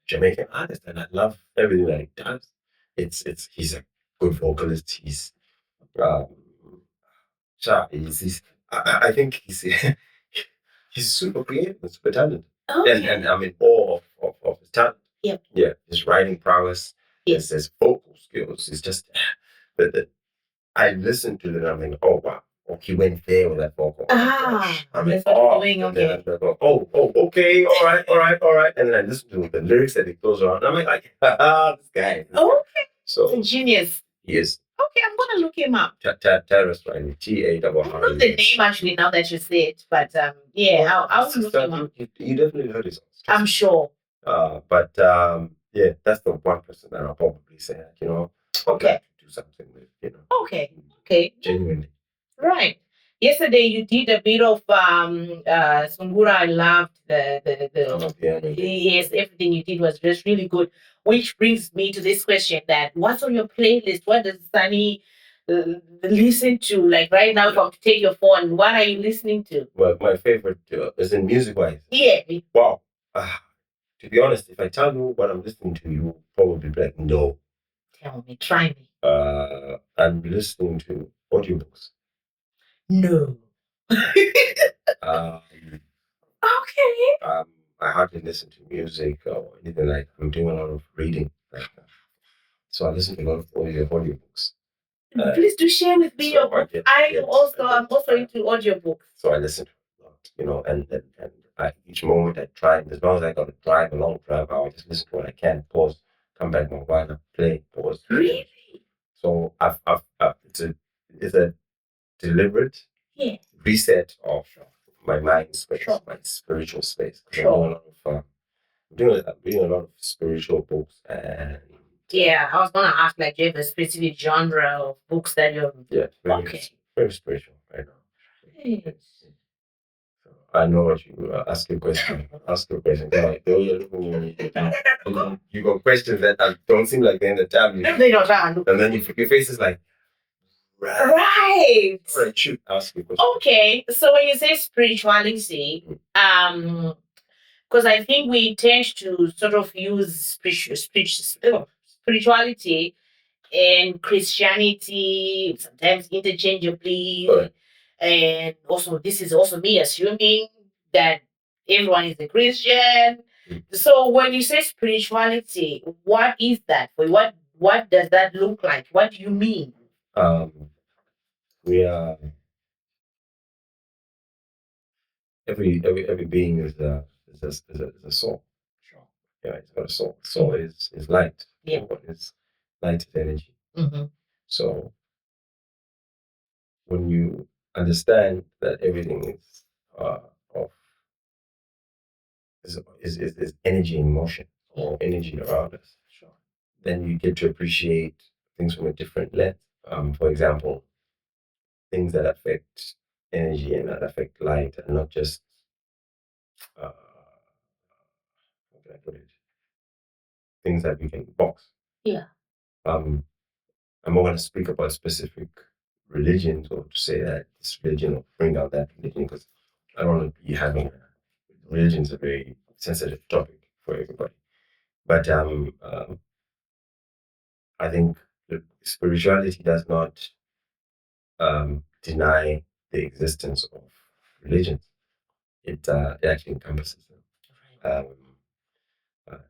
Jamaican artist, and I love everything that he does. He's a good vocalist. I think he's super creative and super talented. Okay. And I'm in awe of his talent. Yep. Yeah, his writing prowess, his vocal skills. It's just that I listen to it and I'm like, oh wow. Oh, he went there with that vocal. I'm like, okay. Okay, all right. And then I listen to the lyrics that he throws around. And I'm like, this guy. Okay. So he's a genius. He is. Okay, I'm gonna look him up. Terrace Riley, T-A-R-R-E-S. I don't know the name actually now that you say it, but I'll look him up. You definitely heard his songs. I'm sure. But that's the one person that I'll probably say, okay, do something with, Okay. Genuinely. Right. Yesterday you did a bit of Sungura. I loved yes, everything you did was just really good. Which brings me to this question: that what's on your playlist? What does Sanii listen to? Like right now, if I'm to take your phone, what are you listening to? Well, my favorite is in music wise. Yeah. Wow. To be honest, if I tell you what I'm listening to, you probably be like, no. Tell me, try me. I'm listening to audiobooks. No. Okay. I hardly listen to music or anything like that. I'm doing a lot of reading right now. So I listen to a lot of audiobooks. Please do share with me your book. I'm also into audiobooks. So I listen to a lot, and each moment I drive, as long as I got to drive a long drive, I'll just listen to what I can, pause, come back my while, play, pause. Really? So it's a deliberate reset of my mind space, my spiritual space. I'm reading a lot of spiritual books and yeah, I was gonna ask, like, do you have a specific genre of books that you're very spiritual right now. Yes. So I know what you ask your question. Ask your question. Like, oh, you're looking at me. You got questions that don't seem like they're in the tablet. They don't sound. And then your face is like, right. All right, shoot. Ask your question. Okay, so when you say spirituality, because I think we tend to sort of use spirituality and Christianity sometimes interchangeably. Right. And also, this is also me assuming that everyone is a Christian. So when you say spirituality, what is that? What does that look like? What do you mean? We are every being is a soul. Sure. Yeah, it's got a soul. Soul is light. Yeah. What is light is energy. Mm-hmm. So when you understand that everything is of is energy in motion or energy around us, sure, then you get to appreciate things from a different lens. For example, things that affect energy and that affect light, and not just how can I put it? Things that we can box. Yeah. I'm not going to speak about specific religions or to say that this religion or bring out that religion because I don't want to be having religion is a very sensitive topic for everybody. But I think spirituality does not deny the existence of religions. It actually encompasses them.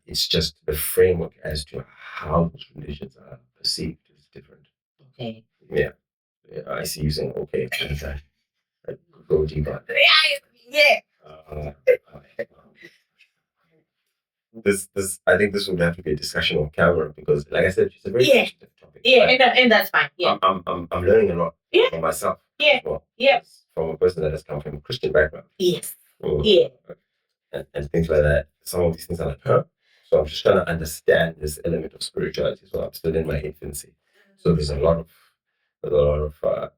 It's just the framework as to how those religions are perceived is different. Okay. Yeah. I see you saying okay. I go deeper. Yeah. This I think this would have to be a discussion on camera because, like I said, it's a very sensitive topic. Yeah, and that's fine. Yeah. I'm learning a lot for myself. Yeah. Well, yeah. From a person that has come from a Christian background. Yes. Yeah. And things like that. Some of these things are like, huh? So I'm just trying to understand this element of spirituality as well. I'm still in my infancy. So there's a lot of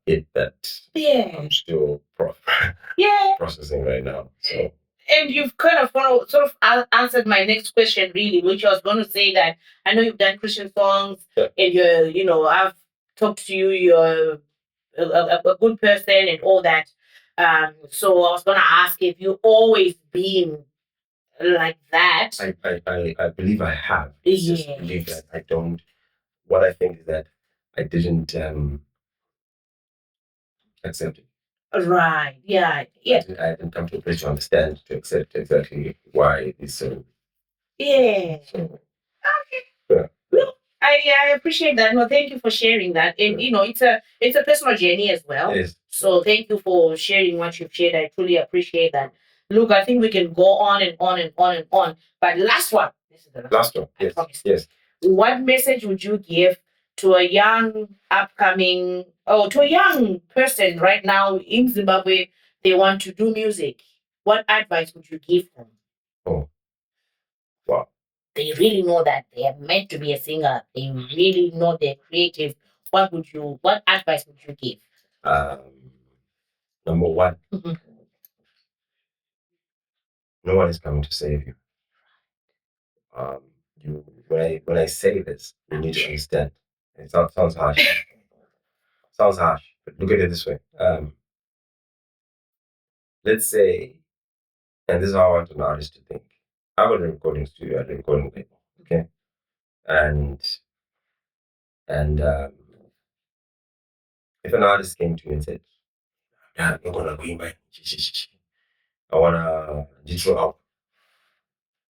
it that I'm still processing right now. So and you've kind of sort of answered my next question, really, which I was going to say that I know you've done Christian songs and I've talked to you, you're a good person and all that. So I was going to ask if you've always been like that. I believe I have. It's just believe that I don't. What I think is that I didn't accept it. Right. Yeah. Yeah. I didn't come to a place to understand, to accept exactly why it is so. Yeah. So, okay. Yeah. Well, I appreciate that. No, thank you for sharing that. And it's a personal journey as well. It is. So thank you for sharing what you've shared. I truly appreciate that. Look, I think we can go on and on and on and on. But last one. This is the last one. Yes. Yes. What message would you give to a young upcoming to a young person right now in Zimbabwe? They want to do music. What advice would you give them? Oh, wow. They really know that they are meant to be a singer. They really know they're creative. What advice would you give? Number one, no one is coming to save you. When I say this, you need to understand. It sounds harsh. Sounds harsh, but look at it this way. Let's say, and this is how I want an artist to think. I got a recording studio at a recording label, okay? And if an artist came to me and said, "Yeah, I'm gonna go in my, I wanna digital out,"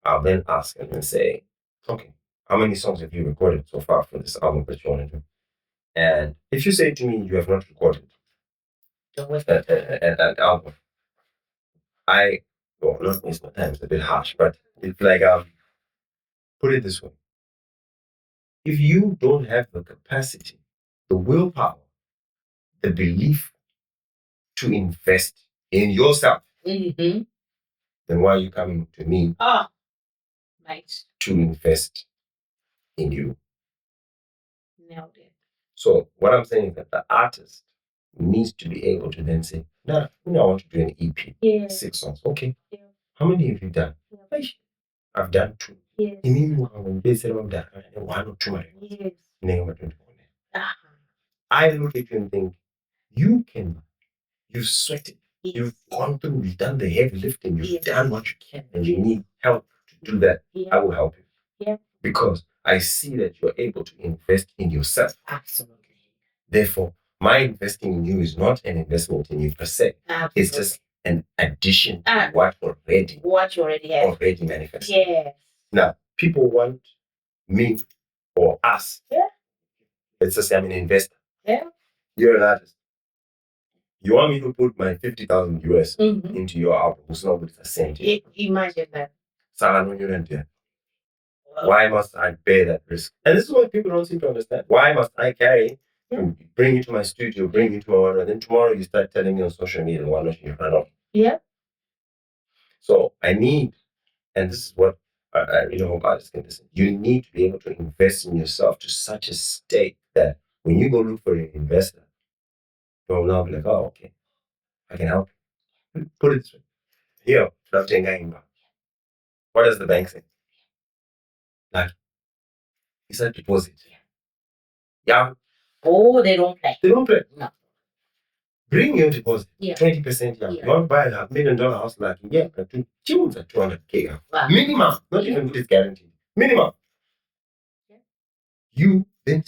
I'll then ask him and say, okay, how many songs have you recorded so far for this album that you want to do? And if you say to me you have not recorded an album, I will not waste my time. It's a bit harsh, but it's like put it this way: if you don't have the capacity, the willpower, the belief to invest in yourself, then why are you coming to me to invest in you? Nailed it. So what I'm saying is that the artist needs to be able to then say, nah, I want to do an EP, 6 songs. Okay. Yeah. How many have you done? Yeah. I've done 2. Yes. One or 2. Yes. I look at you and think, you've sweated, you've gone through, you've done the heavy lifting, you've done what you can, and you need help to do that. I will help you. Yeah. Because I see that you're able to invest in yourself. Absolutely. Therefore, my investing in you is not an investment in you per se. Absolutely. It's just an addition to what you already have. Already manifested. Yes. Now, people want me or us. Yeah. Let's just say I'm an investor. Yeah. You're an artist. You want me to put my 50,000 US into your album? It's not with a cent. Imagine that. Why must I bear that risk? And this is what people don't seem to understand. Why must I carry, bring you to my studio, bring you to my one, and then tomorrow you start telling me on social media why not you run off? Yeah. So I need, and this is what I really hope artists can listen. You need to be able to invest in yourself to such a state that when you go look for an investor, you'll now be like, oh, okay, I can help you. Put it this way. Here, what does the bank say? Like, it's a deposit. Yeah. Oh, they don't play. They don't play. No. Bring your deposit. 20%. Yeah. You want to buy $1 million house, like, but tunes at 200K. Wow. Minimum. Not even this guaranteed. Minimum. Yeah. You then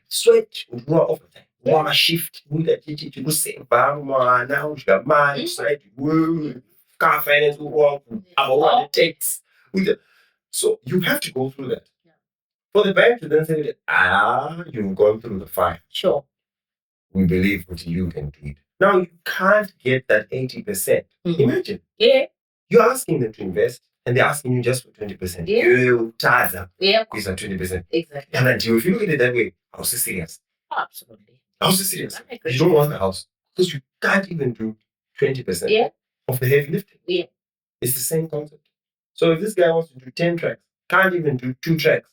sweat raw overtime. Want to shift. We got to save now. You got money. Car finance will work. What it takes. So you have to go through that. For the bank to then say, you've gone through the fire. Sure. We believe what you can do it. Now, you can't get that 80%. Imagine. Yeah. You're asking them to invest, and they're asking you just for 20%. Yeah. You charge them. Yeah. It's at 20%. Exactly. And then if you look at it that way, house is serious. Absolutely. House is serious. You don't want the house because you can't even do 20% of the heavy lifting. Yeah. It's the same concept. So if this guy wants to do 10 tracks, can't even do 2 tracks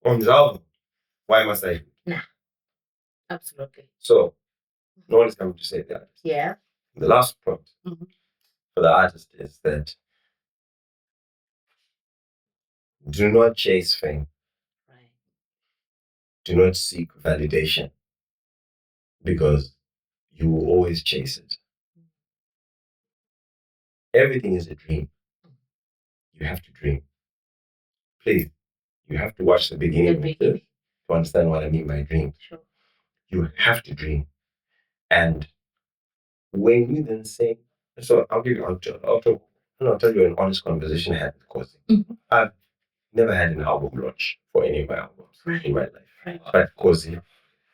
on his album, why must I? Nah. Absolutely. So, no one is coming to save the artist. Yeah. The last point for the artist is that do not chase fame. Right. Do not seek validation because you will always chase it. Everything is a dream. You have to dream. Please, you have to watch the beginning to understand what I mean by dream. Sure. You have to dream. And when you then say, so I'll tell you an honest conversation I had with Kosi. I've never had an album launch for any of my albums in my life. Right. But Kosi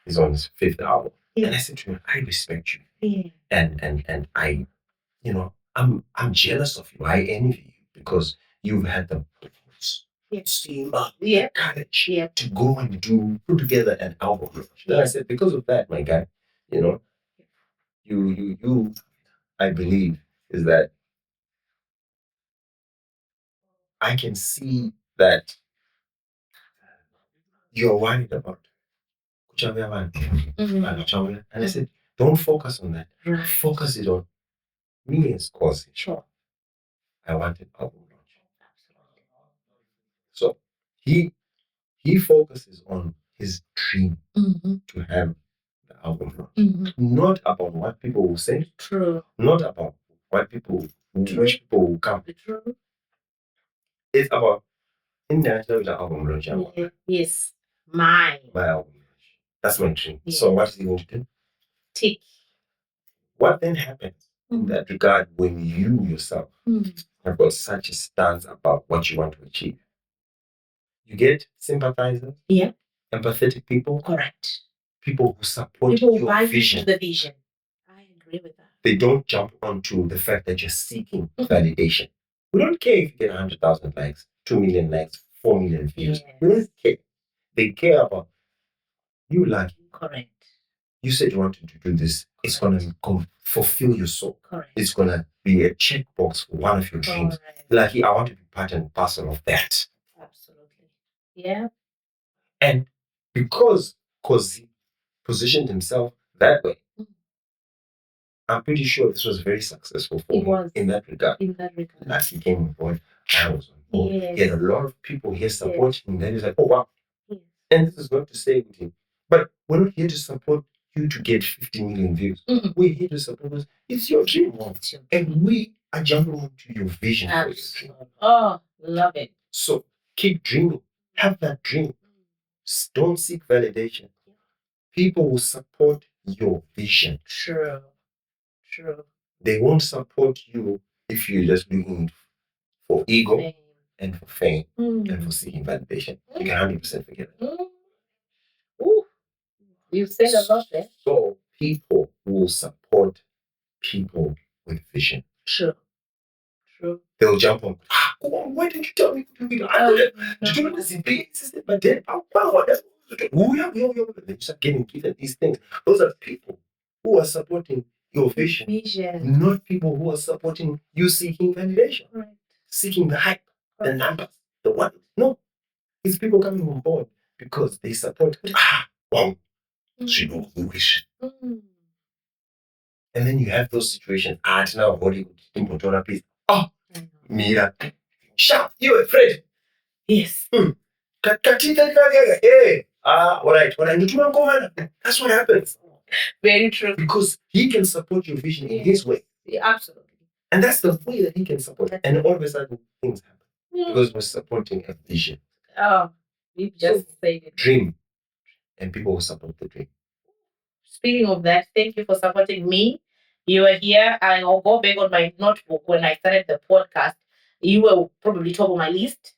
is on his 5th album. Yeah. And I said to him, I respect you. Yeah. And I, I'm jealous of you. I envy you because you've had the steam, courage to go and put together an album launch. Then I said, because of that, my guy, you I believe is that I can see that you're worried about and I said, don't focus on that. Right. Focus it on me as Kosi. Sure. I want an album launch. So he focuses on his dream to have the album launch. Not about what people will say. True. Not about what which people will come. True. It's about the album launch. Yes. My album launch. That's my dream. Yes. So what is he going to do? Tick. What then happens in that regard when you yourself have got such a stance about what you want to achieve. You get sympathizers, empathetic people, correct. People who support People your buy vision. into the vision. I agree with that. They don't jump onto the fact that you're seeking validation. We don't care if you get 100,000 likes, 2 million likes, 4 million views. Yes. We don't care. They care about you, Lucky. Correct. You said you wanted to do this. It's going to fulfill your soul. Correct. It's going to be a checkbox for one of your dreams. Lucky, I want to be part and parcel of that. Absolutely. Yeah. And because he positioned himself that way, I'm pretty sure this was very successful for him in that regard. Like he came on board, I was on board. Yes. He had a lot of people here supporting him. Then he's like, oh wow. Yes. And this is not to say with him. But we're not here to support you to get 50 million views. We're here to support us. It's your dream. And we are jumping onto your vision for your dream. Oh, love it. So keep dreaming. Have that dream. Don't seek validation. People will support your vision. True. They won't support you if you're just looking for ego and for fame and for seeking validation. You can 100% forget it. Ooh. You've said a lot there. So people will support people with vision. True. They'll jump on. Come on, why didn't you tell me to do it? I did you know this is big? But then, you start getting given these things. Those are people who are supporting your vision. Not people who are supporting you seeking validation, seeking the hype, the numbers, the what. No, it's people coming on board because they support. Wow, she knows the wish. And then you have those situations. Now Hollywood, please. Oh, Mira, sharp, you afraid? Yes. All right. That's what happens. Very true. Because he can support your vision in his way. Yeah, absolutely. And that's the way that he can support. And all of a sudden, things happen. Because we're supporting a vision. Oh, you just said it. Dream. And people will support the dream. Speaking of that, thank you for supporting me. You were here. I'll go back on my notebook when I started the podcast. You were probably top of my list.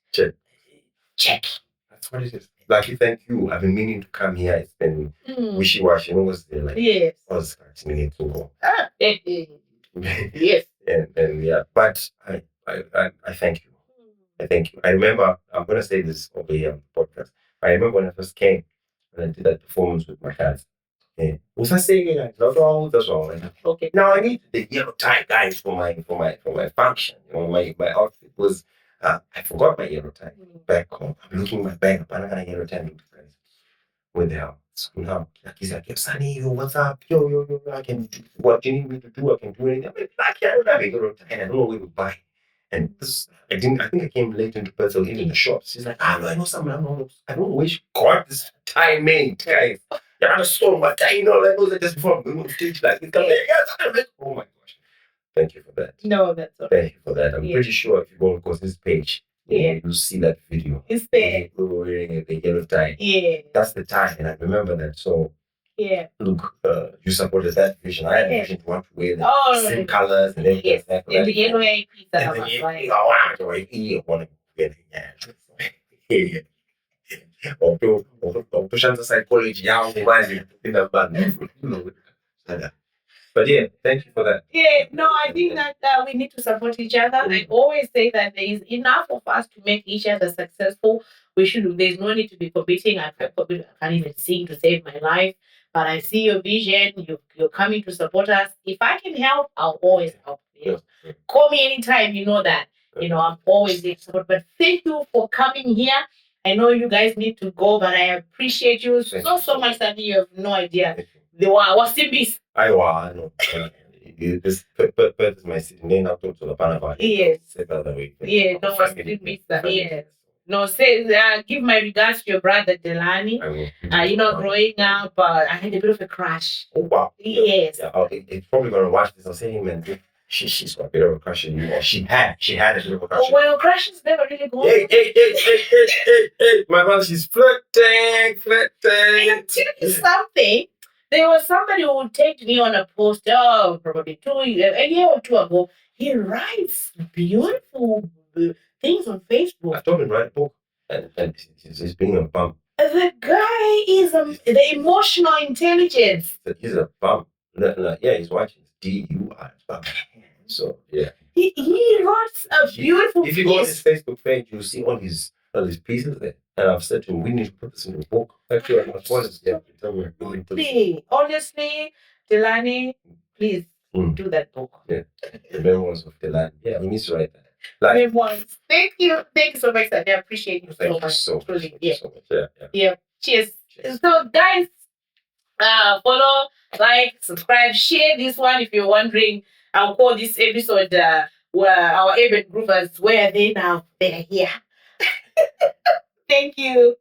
Check. That's what it is. Lucky, thank you. I've been meaning to come here. It's been wishy-washy. What was there? Yes. I was minutes ago. Yes. And yeah, but I thank you. I thank you. I remember, I'm going to say this over here on the podcast. I remember when I first came and I did that performance with my guys. Yeah. Was I saying it? Okay. Now I need the yellow tie, guys, for my function. You know, my outfit was I forgot my yellow tie back home. I'm looking at my bag, but I got a yellow tie. Where the hell? So now, like he's like, Sanii, yo, what's up? Yo, I can do what you need me to do. I can do anything. I'm like, I don't have a yellow tie, and I don't know where to buy. And this, I think I came late into Bethel in the shops. She's like, no, I know someone. I don't know where she got this tie made, guys. Yeah, I just saw my tie, you know, like, was it just before we moved stage, like, it's coming, oh my gosh. Thank you for that. No, that's okay. Thank you for that. I'm pretty sure if you go across this page, you'll see that video. It's there. We were wearing the yellow tie. Yeah. That's the tie, and I remember that. So, look, you supported that vision. I had a vision to want to wear the same colors and everything. Yes. And the yellow hair piece that I was like, or psychology, but yeah, thank you for that. Yeah, no, I think that we need to support each other. I always say that there is enough of us to make each other successful. There's no need to be competing. I can't even sing to save my life, but I see your vision. You're coming to support us. If I can help, I'll always help. Call me anytime. You know that. I'm always there to support. But thank you for coming here. I know you guys need to go, but I appreciate you so much that you have no idea. What's in this? I know. This is my city name. I'll talk to the Panama. Yes. Say that the way. Yeah, no, what's in this? Yes. No, say, give my regards to your brother Delani. Growing up, I had a bit of a crush. Oh, wow. Yes. Yeah, it's probably going to watch this. I'll say him and she's got a bit of a crush on you. Or she had a bit of a crush on you. Well, crushes never really go. Hey. My mother, she's flirting. I tell you something. There was somebody who tagged me on a post, probably a year or two ago. He writes beautiful things on Facebook. I told him write a book, and he's being a bum. The guy is the emotional intelligence. He's a bum. No, yeah, he's watching DUI. So yeah, he writes a beautiful. If you go on his Facebook page, you'll see all his pieces there. And I've said to him, we need to put this in a book. Actually, I'm not honest. Yeah, honestly, Delani, please do that book. Yeah, the memoirs of Delani. Yeah, he needs to write that. Memoirs. Thank you so much. I appreciate you so much. So much. Yeah. Cheers. So, guys, follow, like, subscribe, share this one if you're wondering. I'll call this episode where our urban groovers, where are they now? They're here. Thank you.